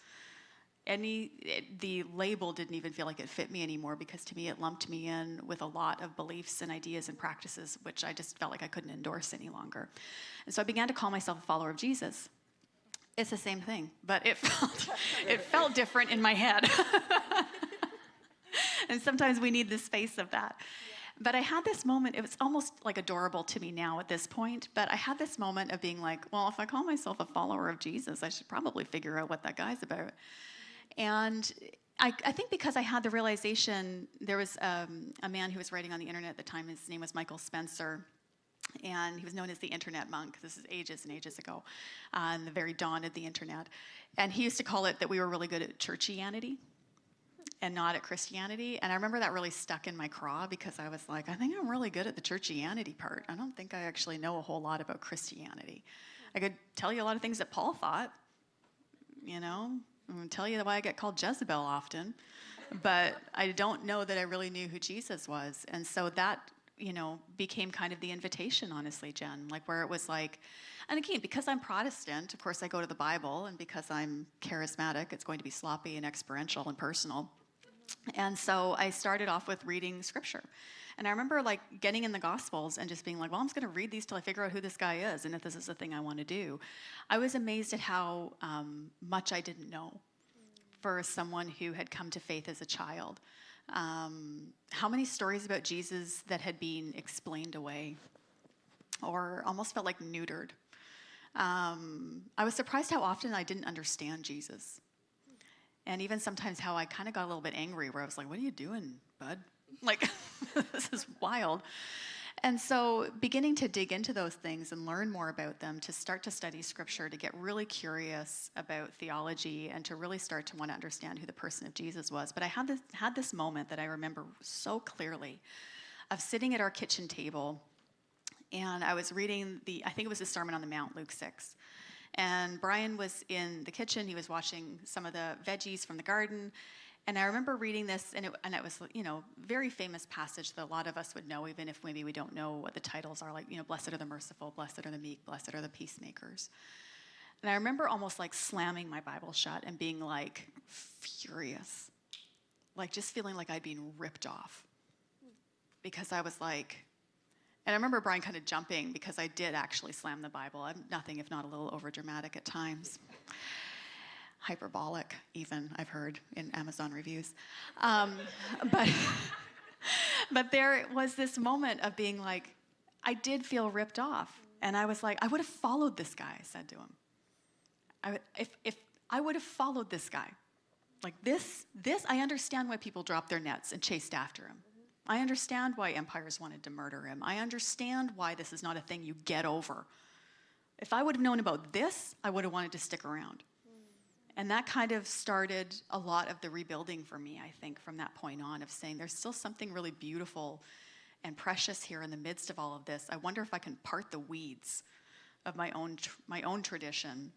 The label didn't even feel like it fit me anymore, because to me it lumped me in with a lot of beliefs and ideas and practices which I just felt like I couldn't endorse any longer. And so I began to call myself a follower of Jesus. It's the same thing, but it felt different in my head. And sometimes we need the space of that. But I had this moment, it was almost like adorable to me now at this point, but I had this moment of being like, well, if I call myself a follower of Jesus, I should probably figure out what that guy's about. And I think because I had the realization, there was a man who was writing on the internet at the time. His name was Michael Spencer, and he was known as the internet monk. This is ages and ages ago, on the very dawn of the internet. And he used to call it that we were really good at churchianity and not at Christianity. And I remember that really stuck in my craw, because I was like, I think I'm really good at the churchianity part. I don't think I actually know a whole lot about Christianity. I could tell you a lot of things that Paul thought, you know. I'm going to tell you why I get called Jezebel often. But I don't know that I really knew who Jesus was. And so that, became kind of the invitation, honestly, Jen, like where it was like, and again, because I'm Protestant, of course I go to the Bible, and because I'm charismatic, it's going to be sloppy and experiential and personal. And so I started off with reading scripture. And I remember like getting in the Gospels and just being like, well, I'm just going to read these till I figure out who this guy is and if this is the thing I want to do. I was amazed at how much I didn't know for someone who had come to faith as a child. How many stories about Jesus that had been explained away or almost felt like neutered. I was surprised how often I didn't understand Jesus. And even sometimes how I kind of got a little bit angry where I was like, what are you doing, bud? Like, this is wild. And so beginning to dig into those things and learn more about them, to start to study scripture, to get really curious about theology, and to really start to want to understand who the person of Jesus was. But I had this moment that I remember so clearly of sitting at our kitchen table, and I was reading I think it was the Sermon on the Mount, Luke 6. And Brian was in the kitchen. He was washing some of the veggies from the garden. And I remember reading this, and it was, very famous passage that a lot of us would know, even if maybe we don't know what the titles are, like, blessed are the merciful, blessed are the meek, blessed are the peacemakers. And I remember almost like slamming my Bible shut and being like furious, like just feeling like I'd been ripped off. Because I was like, and I remember Brian kind of jumping because I did actually slam the Bible. I'm nothing if not a little overdramatic at times. Hyperbolic, even, I've heard in Amazon reviews. But there was this moment of being like, I did feel ripped off. And I was like, I would have followed this guy, I said to him. If I would have followed this guy, like this, I understand why people dropped their nets and chased after him. I understand why empires wanted to murder him. I understand why this is not a thing you get over. If I would have known about this, I would have wanted to stick around. And that kind of started a lot of the rebuilding for me, I think, from that point on, of saying there's still something really beautiful and precious here in the midst of all of this. I wonder if I can part the weeds of my own tradition,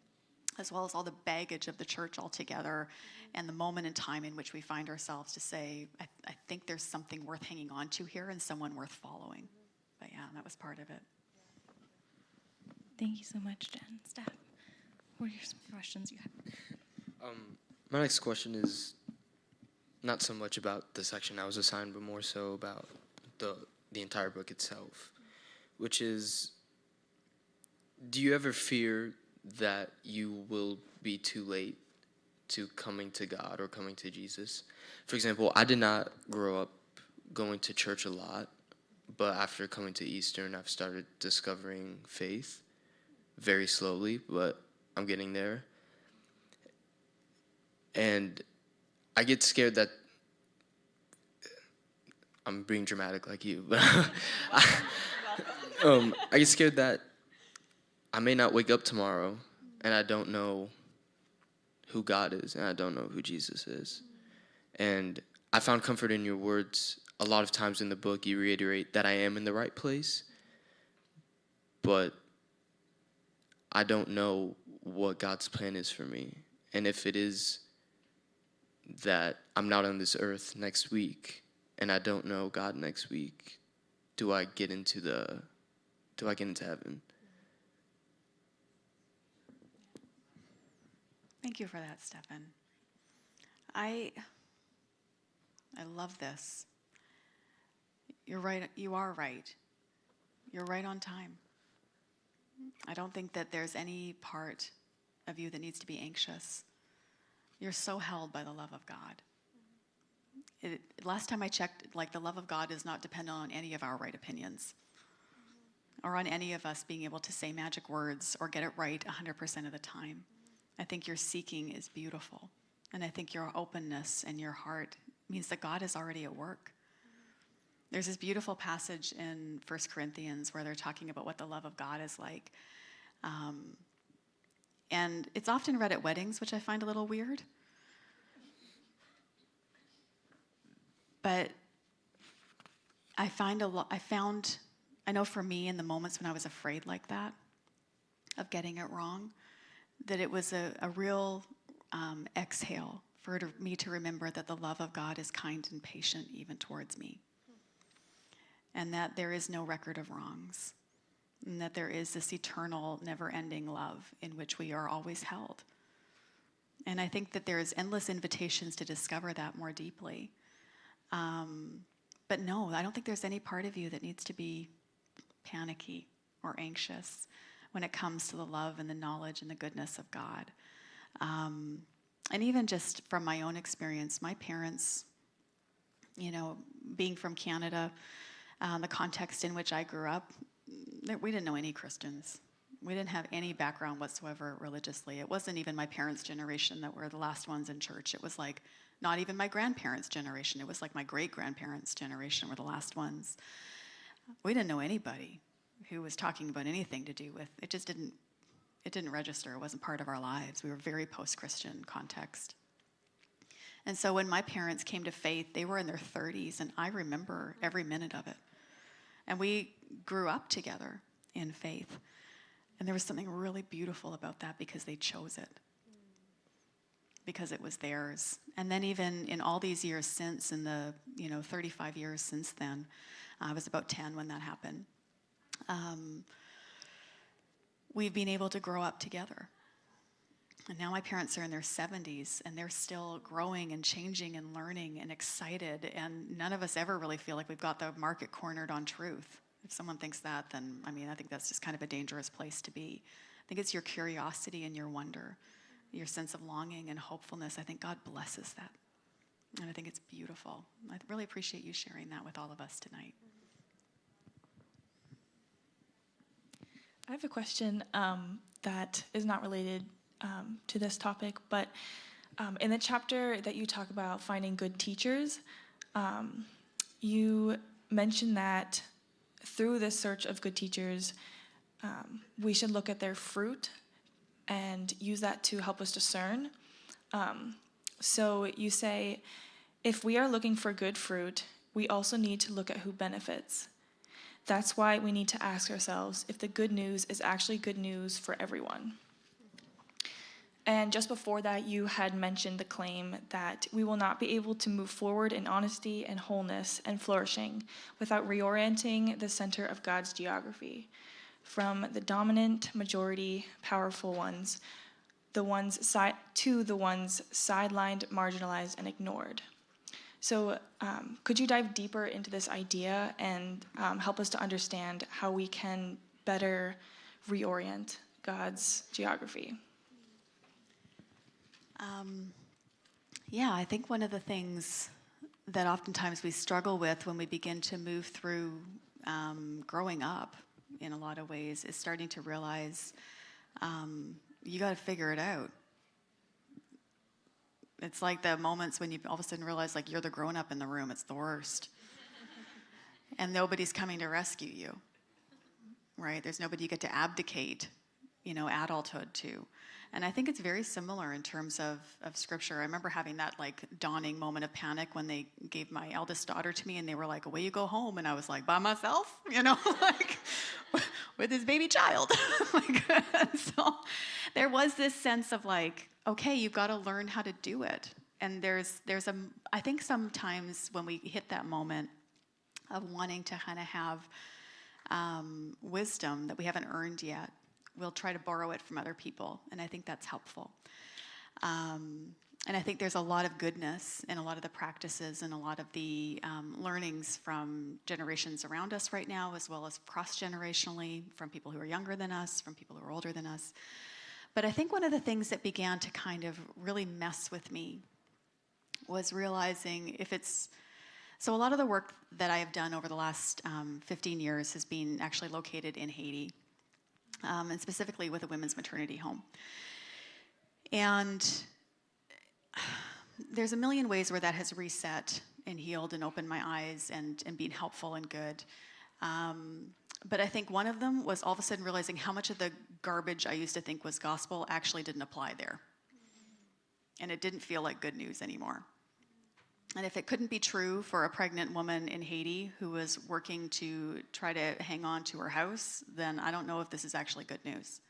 as well as all the baggage of the church altogether, and the moment in time in which we find ourselves to say, I think there's something worth hanging on to here and someone worth following. But yeah, that was part of it. Thank you so much, Jen. Steph, what are some questions you have? My next question is not so much about the section I was assigned, but more so about the entire book itself, which is, do you ever fear that you will be too late to coming to God or coming to Jesus? For example, I did not grow up going to church a lot, but after coming to Eastern, I've started discovering faith very slowly, but I'm getting there. And I get scared that I'm being dramatic like you, but I get scared that I may not wake up tomorrow and I don't know who God is and I don't know who Jesus is. And I found comfort in your words. A lot of times in the book, you reiterate that I am in the right place, but I don't know what God's plan is for me. And if it is that I'm not on this earth next week and I don't know God next week, do I get into heaven? Thank you for that, Stefan. I love this. You're right. You are right. You're right on time. I don't think that there's any part of you that needs to be anxious. You're so held by the love of God. Last time I checked, the love of God is not dependent on any of our right opinions or on any of us being able to say magic words or get it right 100% of the time. I think your seeking is beautiful. And I think your openness and your heart means that God is already at work. There's this beautiful passage in 1 Corinthians where they're talking about what the love of God is like. And it's often read at weddings, which I find a little weird. But I know for me, in the moments when I was afraid like that, of getting it wrong, that it was a real exhale for me to remember that the love of God is kind and patient even towards me. And that there is no record of wrongs. And that there is this eternal, never-ending love in which we are always held. And I think that there's endless invitations to discover that more deeply. But no, I don't think there's any part of you that needs to be panicky or anxious when it comes to the love and the knowledge and the goodness of God. And even just from my own experience, my parents, being from Canada, the context in which I grew up, we didn't know any Christians. We didn't have any background whatsoever religiously. It wasn't even my parents' generation that were the last ones in church. It was like not even my grandparents' generation. It was like my great-grandparents' generation were the last ones. We didn't know anybody who was talking about anything to do with, it didn't register. It wasn't part of our lives. We were very post-Christian context. And so when my parents came to faith, they were in their 30s, and I remember every minute of it. And we grew up together in faith. And there was something really beautiful about that because they chose it. Because it was theirs. And then even in all these years since, in the 35 years since then, I was about 10 when that happened, we've been able to grow up together. And now my parents are in their 70s, and they're still growing and changing and learning and excited, and none of us ever really feel like we've got the market cornered on truth. If someone thinks that, then, I think that's just kind of a dangerous place to be. I think it's your curiosity and your wonder, your sense of longing and hopefulness. I think God blesses that, and I think it's beautiful. I really appreciate you sharing that with all of us tonight. I have a question that is not related to this topic, but in the chapter that you talk about finding good teachers, you mention that through this search of good teachers, we should look at their fruit and use that to help us discern. So you say, if we are looking for good fruit, we also need to look at who benefits. That's why we need to ask ourselves if the good news is actually good news for everyone. And just before that, you had mentioned the claim that we will not be able to move forward in honesty and wholeness and flourishing without reorienting the center of God's geography from the dominant, majority, powerful ones, to the ones sidelined, marginalized, and ignored. So could you dive deeper into this idea and help us to understand how we can better reorient God's geography? I think one of the things that oftentimes we struggle with when we begin to move through growing up in a lot of ways is starting to realize you got to figure it out. It's like the moments when you all of a sudden realize like you're the grown-up in the room. It's the worst. And nobody's coming to rescue you, right? There's nobody you get to abdicate, adulthood to. And I think it's very similar in terms of Scripture. I remember having that like dawning moment of panic when they gave my eldest daughter to me and they were like, away you go home. And I was like, by myself, like with his baby child. So there was this sense of like, okay, you've got to learn how to do it. And I think sometimes when we hit that moment of wanting to kind of have wisdom that we haven't earned yet, we'll try to borrow it from other people, and I think that's helpful. And I think there's a lot of goodness in a lot of the practices and a lot of the learnings from generations around us right now, as well as cross-generationally, from people who are younger than us, from people who are older than us. But I think one of the things that began to kind of really mess with me was realizing so a lot of the work that I have done over the last 15 years has been actually located in Haiti, and specifically with a women's maternity home. And there's a million ways where that has reset and healed and opened my eyes and been helpful and good. But I think one of them was all of a sudden realizing how much of the garbage I used to think was gospel actually didn't apply there. And it didn't feel like good news anymore. And if it couldn't be true for a pregnant woman in Haiti who was working to try to hang on to her house, then I don't know if this is actually good news.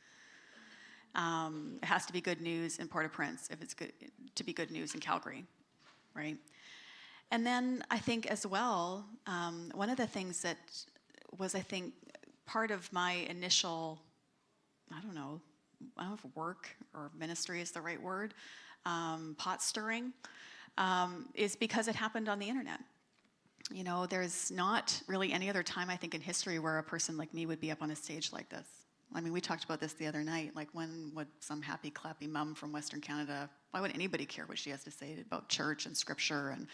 It has to be good news in Port-au-Prince if it's good to be good news in Calgary, right? And then I think as well, one of the things that was, I think, part of my initial, I don't know if work or ministry is the right word, pot stirring, is because it happened on the internet. You know, there's not really any other time, I think, in history where a person like me would be up on a stage like this. I mean, we talked about this the other night. Like, when would some happy, clappy mom from Western Canada, why would anybody care what she has to say about church and scripture and,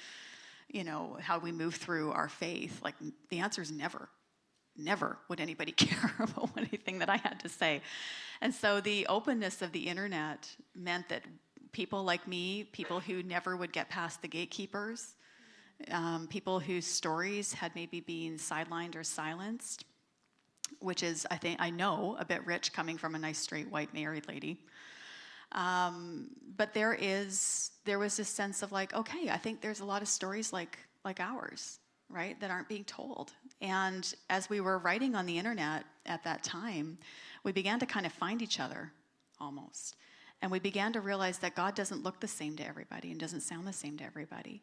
you know, how we move through our faith? Like, the answer is never. Never would anybody care about anything that I had to say. And so the openness of the internet meant that people like me, people who never would get past the gatekeepers, people whose stories had maybe been sidelined or silenced, which is, I know, a bit rich coming from a nice, straight, white, married lady. But there was this sense of like, okay, I think there's a lot of stories like ours, right, that aren't being told. And as we were writing on the internet at that time, we began to kind of find each other, almost. And we began to realize that God doesn't look the same to everybody and doesn't sound the same to everybody.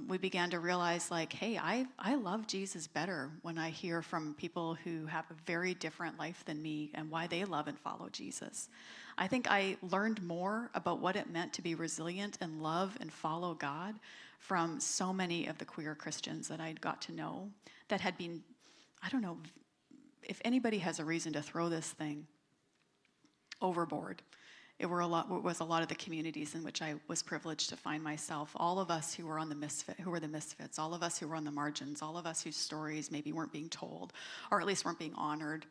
We began to realize, like, hey, I love Jesus better when I hear from people who have a very different life than me and why they love and follow Jesus. I think I learned more about what it meant to be resilient and love and follow God from so many of the queer Christians that I'd got to know that had been, I don't know, if anybody has a reason to throw this thing overboard, it was a lot of the communities in which I was privileged to find myself. All of us who were the misfits, all of us who were on the margins, all of us whose stories maybe weren't being told, or at least weren't being honored.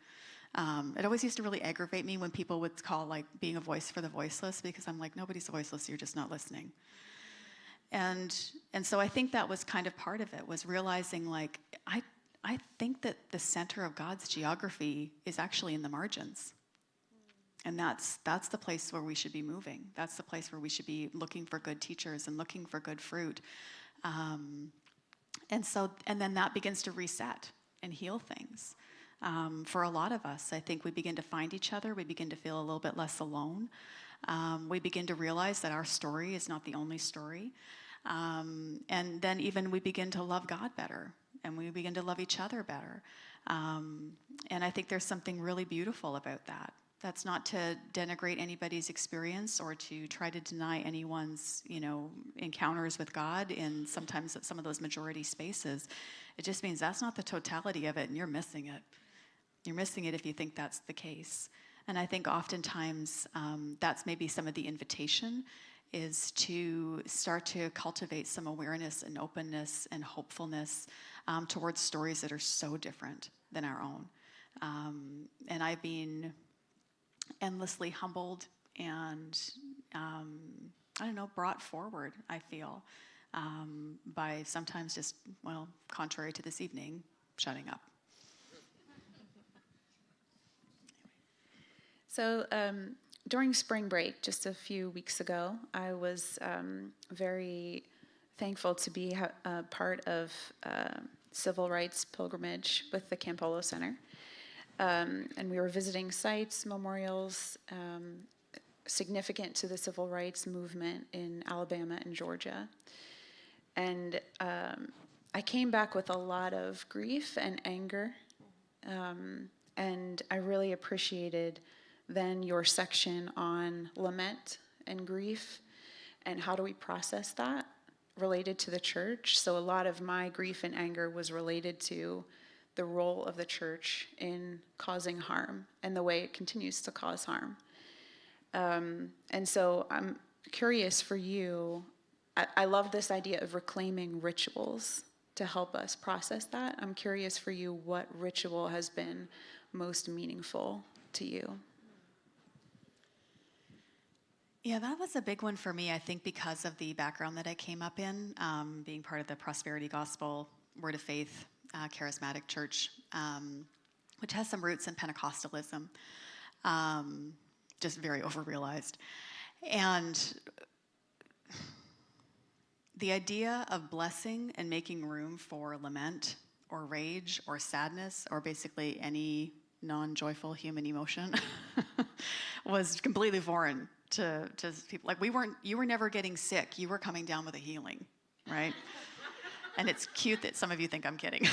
It always used to really aggravate me when people would call, like, being a voice for the voiceless, because I'm like, nobody's voiceless, you're just not listening. And so I think that was kind of part of it, was realizing, like, I think that the center of God's geography is actually in the margins. And that's the place where we should be moving. That's the place where we should be looking for good teachers and looking for good fruit. And then that begins to reset and heal things. For a lot of us, I think we begin to find each other. We begin to feel a little bit less alone. We begin to realize that our story is not the only story. And then even we begin to love God better, and we begin to love each other better. And I think there's something really beautiful about that. That's not to denigrate anybody's experience or to try to deny anyone's, encounters with God in sometimes some of those majority spaces. It just means that's not the totality of it, and you're missing it. You're missing it if you think that's the case. And I think oftentimes that's maybe some of the invitation, is to start to cultivate some awareness and openness and hopefulness towards stories that are so different than our own. And I've been endlessly humbled and, brought forward, I feel, by sometimes just, contrary to this evening, shutting up. So during spring break, just a few weeks ago, I was very thankful to be a part of civil rights pilgrimage with the Campolo Center. And we were visiting sites, memorials, significant to the civil rights movement in Alabama and Georgia. And I came back with a lot of grief and anger. And I really appreciated then your section on lament and grief and how do we process that related to the church. So a lot of my grief and anger was related to the role of the church in causing harm and the way it continues to cause harm. And so I'm curious for you, I love this idea of reclaiming rituals to help us process that. I'm curious for you, what ritual has been most meaningful to you? Yeah, that was a big one for me, I think, because of the background that I came up in, being part of the prosperity gospel, word of faith, charismatic church, which has some roots in Pentecostalism, just very overrealized. And the idea of blessing and making room for lament or rage or sadness or basically any non-joyful human emotion was completely foreign to people. Like you were never getting sick. You were coming down with a healing, right? And it's cute that some of you think I'm kidding.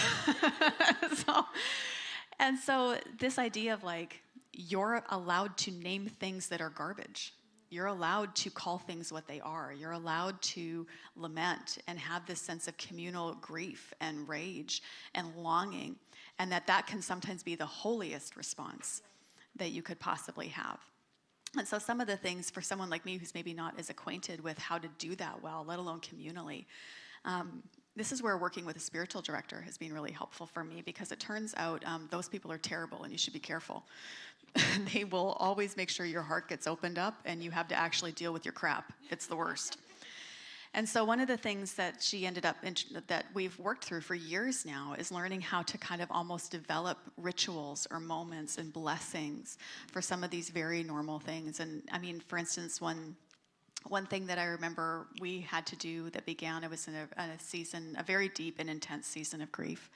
So this idea of like, you're allowed to name things that are garbage. You're allowed to call things what they are. You're allowed to lament and have this sense of communal grief and rage and longing, and that can sometimes be the holiest response that you could possibly have. And so some of the things for someone like me who's maybe not as acquainted with how to do that well, let alone communally, this is where working with a spiritual director has been really helpful for me, because it turns out those people are terrible and you should be careful. They will always make sure your heart gets opened up and you have to actually deal with your crap. It's the worst. And so one of the things that she ended up, that we've worked through for years now, is learning how to kind of almost develop rituals or moments and blessings for some of these very normal things. And I mean, for instance, one thing that I remember we had to do that began, it was in a season, a very deep and intense season of grief,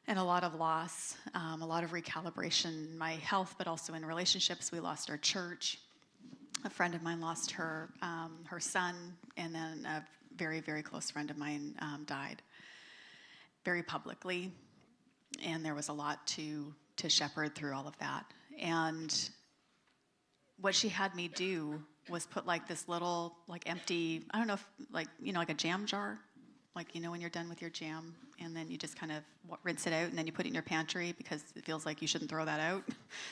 and a lot of loss, a lot of recalibration in my health, but also in relationships. We lost our church. A friend of mine lost her son, and then a very, very close friend of mine died very publicly, and there was a lot to shepherd through all of that. And what she had me do was put like this little like empty, I don't know if like, like a jam jar, like, when you're done with your jam, and then you just kind of rinse it out, and then you put it in your pantry because it feels like you shouldn't throw that out.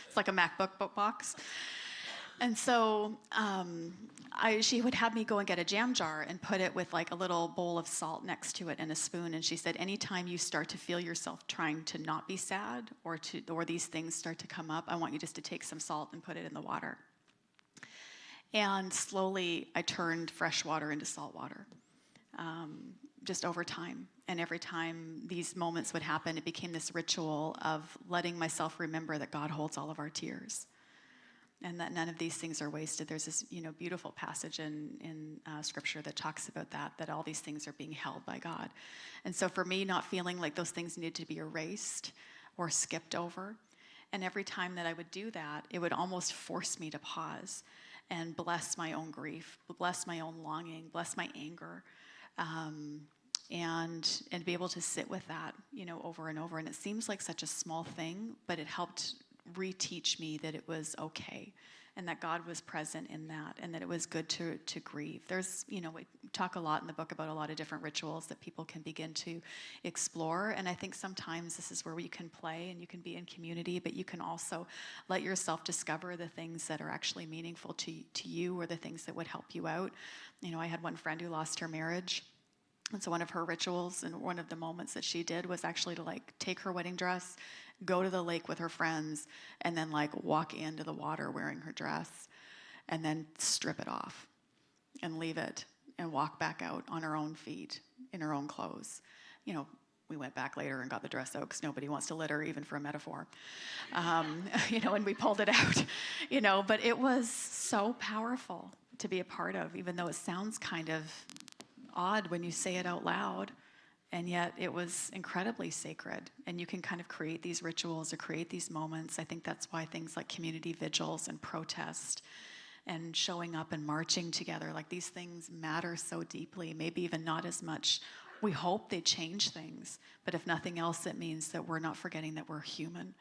It's like a MacBook box. And so she would have me go and get a jam jar and put it with like a little bowl of salt next to it and a spoon. And she said, anytime you start to feel yourself trying to not be sad, or these things start to come up, I want you just to take some salt and put it in the water. And slowly I turned fresh water into salt water, just over time. And every time these moments would happen, it became this ritual of letting myself remember that God holds all of our tears, and that none of these things are wasted. There's this, beautiful passage in Scripture that talks about that all these things are being held by God. And so for me, not feeling like those things needed to be erased or skipped over, and every time that I would do that, it would almost force me to pause and bless my own grief, bless my own longing, bless my anger, and be able to sit with that, over and over. And it seems like such a small thing, but it helped reteach me that it was okay, and that God was present in that, and that it was good to grieve. There's, we talk a lot in the book about a lot of different rituals that people can begin to explore, and I think sometimes this is where you can play and you can be in community, but you can also let yourself discover the things that are actually meaningful to you, or the things that would help you out. I had one friend who lost her marriage. And so one of her rituals and one of the moments that she did was actually to like take her wedding dress, go to the lake with her friends, and then like walk into the water wearing her dress, and then strip it off and leave it and walk back out on her own feet in her own clothes. We went back later and got the dress out because nobody wants to litter, even for a metaphor. And we pulled it out, but it was so powerful to be a part of, even though it sounds kind of odd when you say it out loud, and yet it was incredibly sacred. And you can kind of create these rituals or create these moments. I think that's why things like community vigils and protest and showing up and marching together, like these things matter so deeply. Maybe even not as much, we hope they change things, but if nothing else, it means that we're not forgetting that we're human,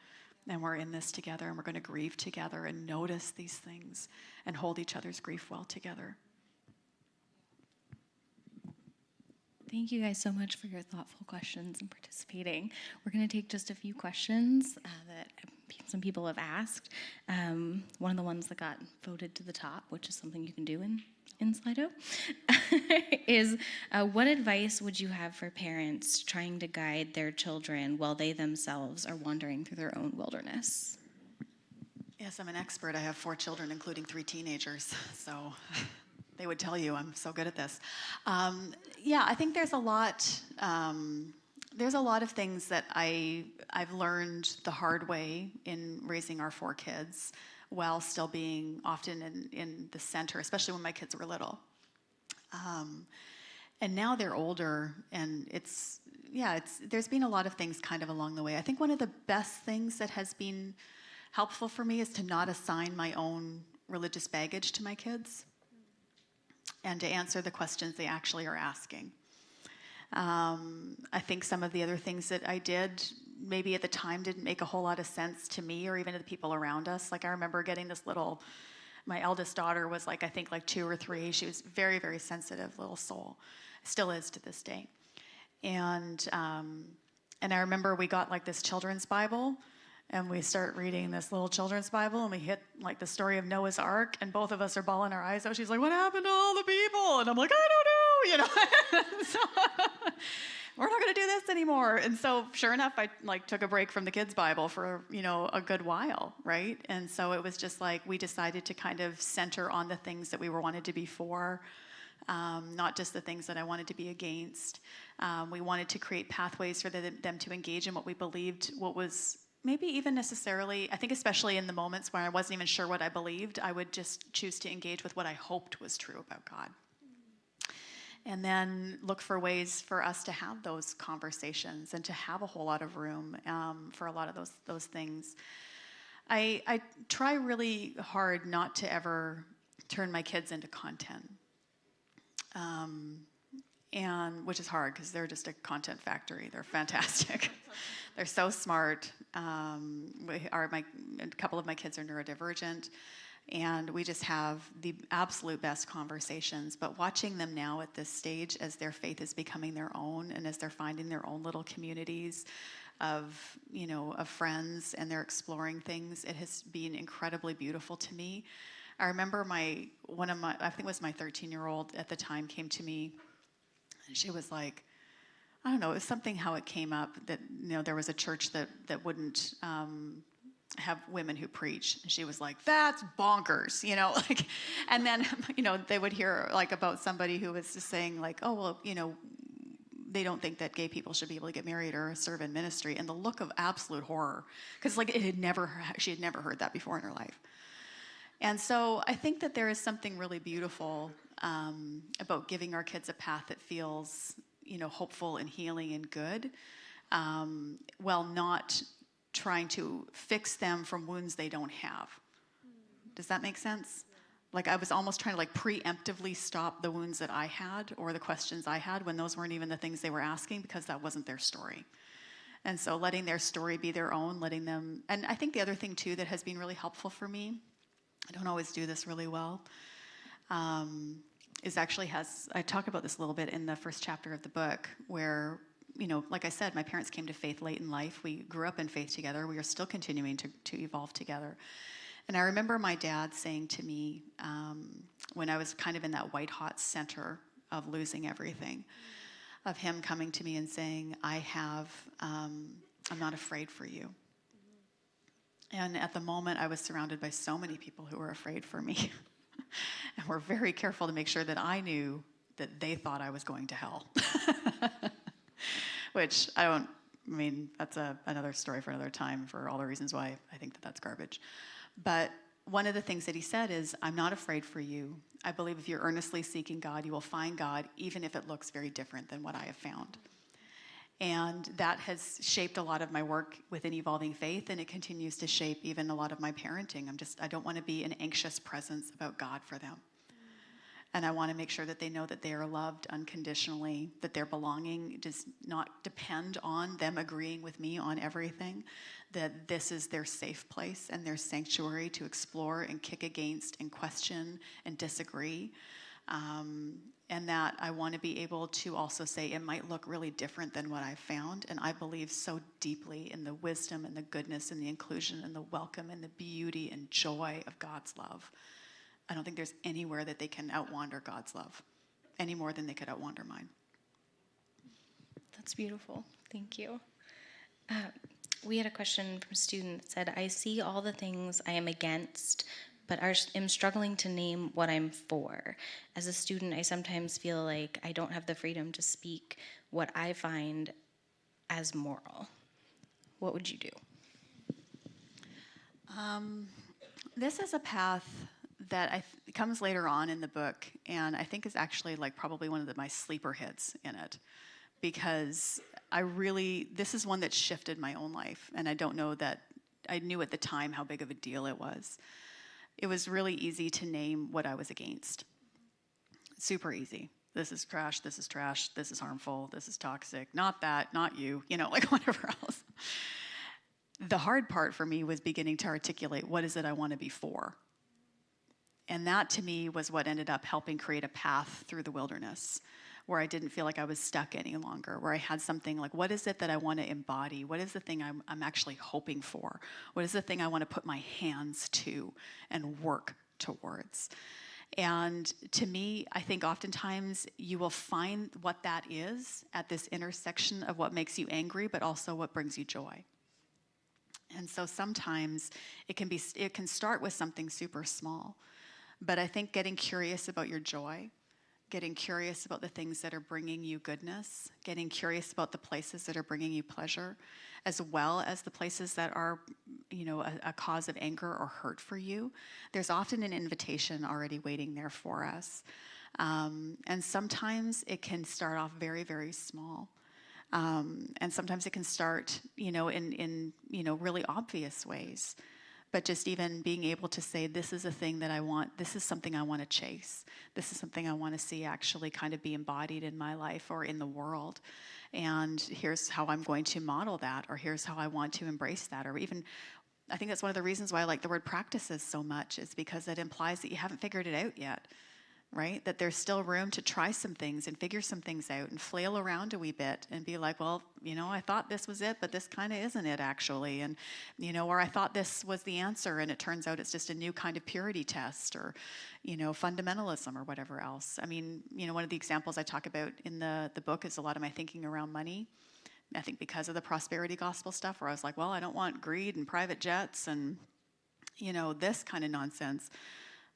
and we're in this together, and we're going to grieve together and notice these things and hold each other's grief well together. Thank you guys so much for your thoughtful questions and participating. We're going to take just a few questions that some people have asked. One of the ones that got voted to the top, which is something you can do in Slido, is what advice would you have for parents trying to guide their children while they themselves are wandering through their own wilderness? Yes, I'm an expert. I have 4 children, including 3 teenagers, so they would tell you I'm so good at this. I think there's a lot of things that I've learned the hard way in raising our 4 kids, while still being often in the center, especially when my kids were little. And now they're older, and it's there's been a lot of things kind of along the way. I think one of the best things that has been helpful for me is to not assign my own religious baggage to my kids and to answer the questions they actually are asking. I think some of the other things that I did maybe at the time didn't make a whole lot of sense to me or even to the people around us. Like I remember getting this little, my eldest daughter was like, I think like 2 or 3. She was very, very sensitive little soul. Still is to this day. And I remember we got like this children's Bible, and we start reading this little children's Bible, and we hit like the story of Noah's Ark, and both of us are bawling our eyes out. She's like, what happened to all the people? And I'm like, I don't know, so we're not going to do this anymore. And so sure enough, I like took a break from the kids' Bible for, a good while, right? And so it was just like we decided to kind of center on the things that we wanted to be for, not just the things that I wanted to be against. We wanted to create pathways for them to engage in what we believed, what was maybe even necessarily, I think especially in the moments when I wasn't even sure what I believed, I would just choose to engage with what I hoped was true about God. And then look for ways for us to have those conversations and to have a whole lot of room for a lot of those things. I try really hard not to ever turn my kids into content. And which is hard because they're just a content factory. They're fantastic. They're so smart. A couple of my kids are neurodivergent, and we just have the absolute best conversations. But watching them now at this stage, as their faith is becoming their own, and as they're finding their own little communities of friends, and they're exploring things, it has been incredibly beautiful to me. I remember I think it was my 13-year-old at the time, came to me, and she was like, I don't know, it was something how it came up that, there was a church that wouldn't have women who preach. And she was like, that's bonkers, and then, they would hear like about somebody who was just saying like, oh, well, they don't think that gay people should be able to get married or serve in ministry. And the look of absolute horror, because like she had never heard that before in her life. And so I think that there is something really beautiful about giving our kids a path that feels, hopeful and healing and good, while not trying to fix them from wounds they don't have. Does that make sense? Like I was almost trying to like preemptively stop the wounds that I had or the questions I had when those weren't even the things they were asking, because that wasn't their story. And so letting their story be their own, letting them, and I think the other thing too that has been really helpful for me, I don't always do this really well, I talk about this a little bit in the first chapter of the book where, like I said, my parents came to faith late in life. We grew up in faith together. We are still continuing to evolve together. And I remember my dad saying to me when I was kind of in that white-hot center of losing everything, of him coming to me and saying, I'm not afraid for you. And at the moment, I was surrounded by so many people who were afraid for me. And were very careful to make sure that I knew that they thought I was going to hell. Which that's another story for another time for all the reasons why I think that that's garbage. But one of the things that he said is, I'm not afraid for you. I believe if you're earnestly seeking God, you will find God, even if it looks very different than what I have found. And that has shaped a lot of my work within Evolving Faith, and it continues to shape even a lot of my parenting. I don't want to be an anxious presence about God for them. And I want to make sure that they know that they are loved unconditionally, that their belonging does not depend on them agreeing with me on everything, that this is their safe place and their sanctuary to explore and kick against and question and disagree. And that I want to be able to also say it might look really different than what I've found. And I believe so deeply in the wisdom and the goodness and the inclusion and the welcome and the beauty and joy of God's love. I don't think there's anywhere that they can outwander God's love any more than they could outwander mine. That's beautiful. Thank you. We had a question from a student that said, I see all the things I am against, but am struggling to name what I'm for. As a student, I sometimes feel like I don't have the freedom to speak what I find as moral. What would you do? This is a path that comes later on in the book, and I think is actually like probably one of my sleeper hits in it, because this is one that shifted my own life, and I don't know that I knew at the time how big of a deal it was. It was really easy to name what I was against. Super easy. This is trash, this is harmful, this is toxic, not that, not you, like whatever else. The hard part for me was beginning to articulate what is it I want to be for. And that to me was what ended up helping create a path through the wilderness, where I didn't feel like I was stuck any longer, where I had something like, what is it that I want to embody? What is the thing I'm actually hoping for? What is the thing I want to put my hands to and work towards? And to me, I think oftentimes you will find what that is at this intersection of what makes you angry, but also what brings you joy. And so sometimes it can start with something super small. But I think getting curious about your joy, getting curious about the things that are bringing you goodness, getting curious about the places that are bringing you pleasure, as well as the places that are, a cause of anger or hurt for you, there's often an invitation already waiting there for us. And sometimes it can start off very, very small. And sometimes it can start, in really obvious ways. But just even being able to say, this is a thing that I want, this is something I want to chase. This is something I want to see actually kind of be embodied in my life or in the world. And here's how I'm going to model that, or here's how I want to embrace that. Or even, I think that's one of the reasons why I like the word practices so much, is because it implies that you haven't figured it out yet. Right? That there's still room to try some things and figure some things out and flail around a wee bit and be like, well, I thought this was it, but this kind of isn't it actually. And, or I thought this was the answer and it turns out it's just a new kind of purity test, or, fundamentalism or whatever else. I mean, one of the examples I talk about in the book is a lot of my thinking around money. I think because of the prosperity gospel stuff, where I was like, well, I don't want greed and private jets and, this kind of nonsense.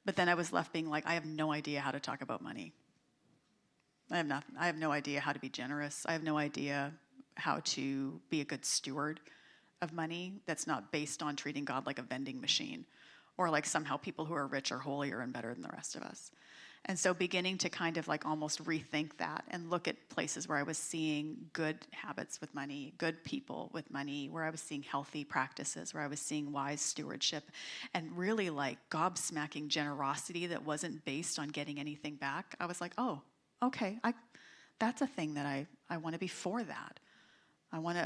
But then I was left being like, I have no idea how to talk about money. I have no idea how to be generous. I have no idea how to be a good steward of money that's not based on treating God like a vending machine, or like somehow people who are rich are holier and better than the rest of us. And so beginning to kind of like almost rethink that and look at places where I was seeing good habits with money, good people with money, where I was seeing healthy practices, where I was seeing wise stewardship, and really like gobsmacking generosity that wasn't based on getting anything back. I was like, oh, okay, that's a thing that I want to be for that. I want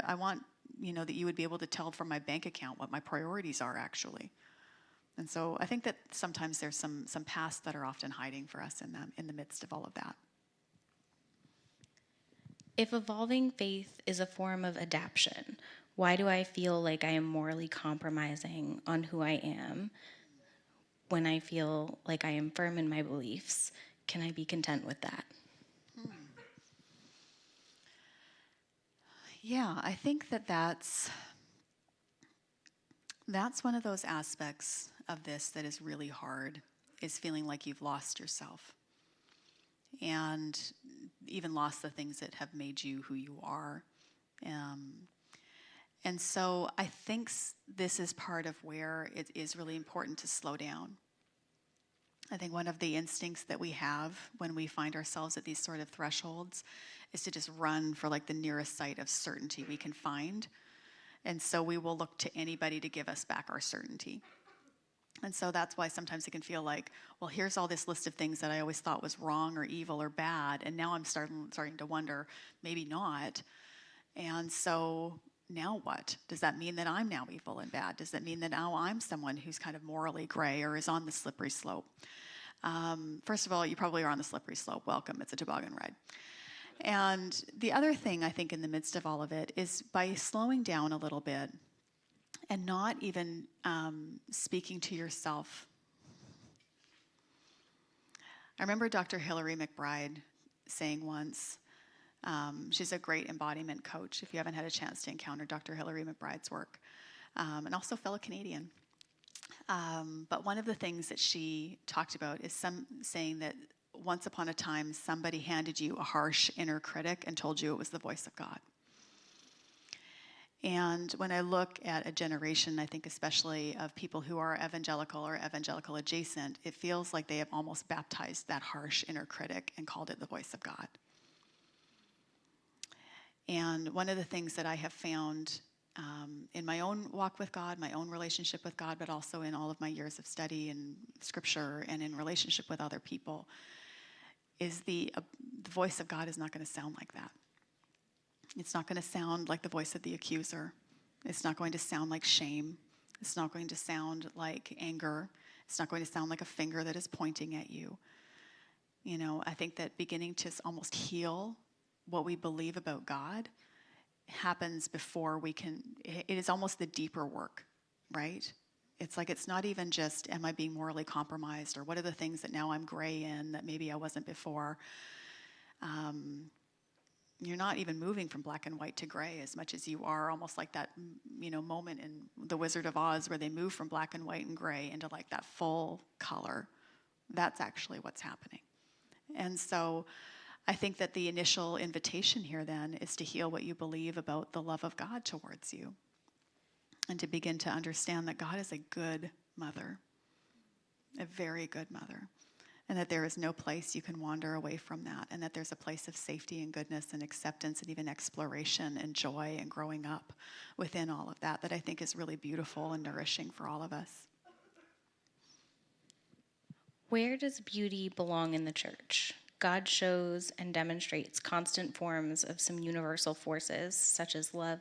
that you would be able to tell from my bank account what my priorities are actually. And so I think that sometimes there's some paths that are often hiding for us in the midst of all of that. If evolving faith is a form of adaptation, why do I feel like I am morally compromising on who I am when I feel like I am firm in my beliefs? Can I be content with that? Yeah, I think that's one of those aspects of this that is really hard, is feeling like you've lost yourself and even lost the things that have made you who you are. And so I think this is part of where it is really important to slow down. I think one of the instincts that we have when we find ourselves at these sort of thresholds is to just run for like the nearest site of certainty we can find. And so we will look to anybody to give us back our certainty. And so that's why sometimes it can feel like, well, here's all this list of things that I always thought was wrong or evil or bad, and now I'm starting to wonder, maybe not. And so now what? Does that mean that I'm now evil and bad? Does that mean that now I'm someone who's kind of morally gray or is on the slippery slope? First of all, you probably are on the slippery slope. Welcome, it's a toboggan ride. And the other thing I think in the midst of all of it is by slowing down a little bit and not even speaking to yourself. I remember Dr. Hilary McBride saying once, she's a great embodiment coach, if you haven't had a chance to encounter Dr. Hilary McBride's work, and also fellow Canadian. But one of the things that she talked about is saying that once upon a time, somebody handed you a harsh inner critic and told you it was the voice of God. And when I look at a generation, I think especially of people who are evangelical or evangelical adjacent, it feels like they have almost baptized that harsh inner critic and called it the voice of God. And one of the things that I have found in my own walk with God, my own relationship with God, but also in all of my years of study and scripture and in relationship with other people, is the voice of God is not going to sound like that. It's not going to sound like the voice of the accuser. It's not going to sound like shame. It's not going to sound like anger. It's not going to sound like a finger that is pointing at you. You know, I think that beginning to almost heal what we believe about God happens before we can, it is almost the deeper work, right? It's like, it's not even just, am I being morally compromised, or what are the things that now I'm gray in that maybe I wasn't before? You're not even moving from black and white to gray as much as you are almost like that, you know, moment in The Wizard of Oz where they move from black and white and gray into like that full color. That's actually what's happening. And so I think that the initial invitation here then is to heal what you believe about the love of God towards you, and to begin to understand that God is a good mother, a very good mother, and that there is no place you can wander away from that, and that there's a place of safety and goodness and acceptance and even exploration and joy and growing up within all of that, that I think is really beautiful and nourishing for all of us. Where does beauty belong in the church? God shows and demonstrates constant forms of some universal forces, such as love,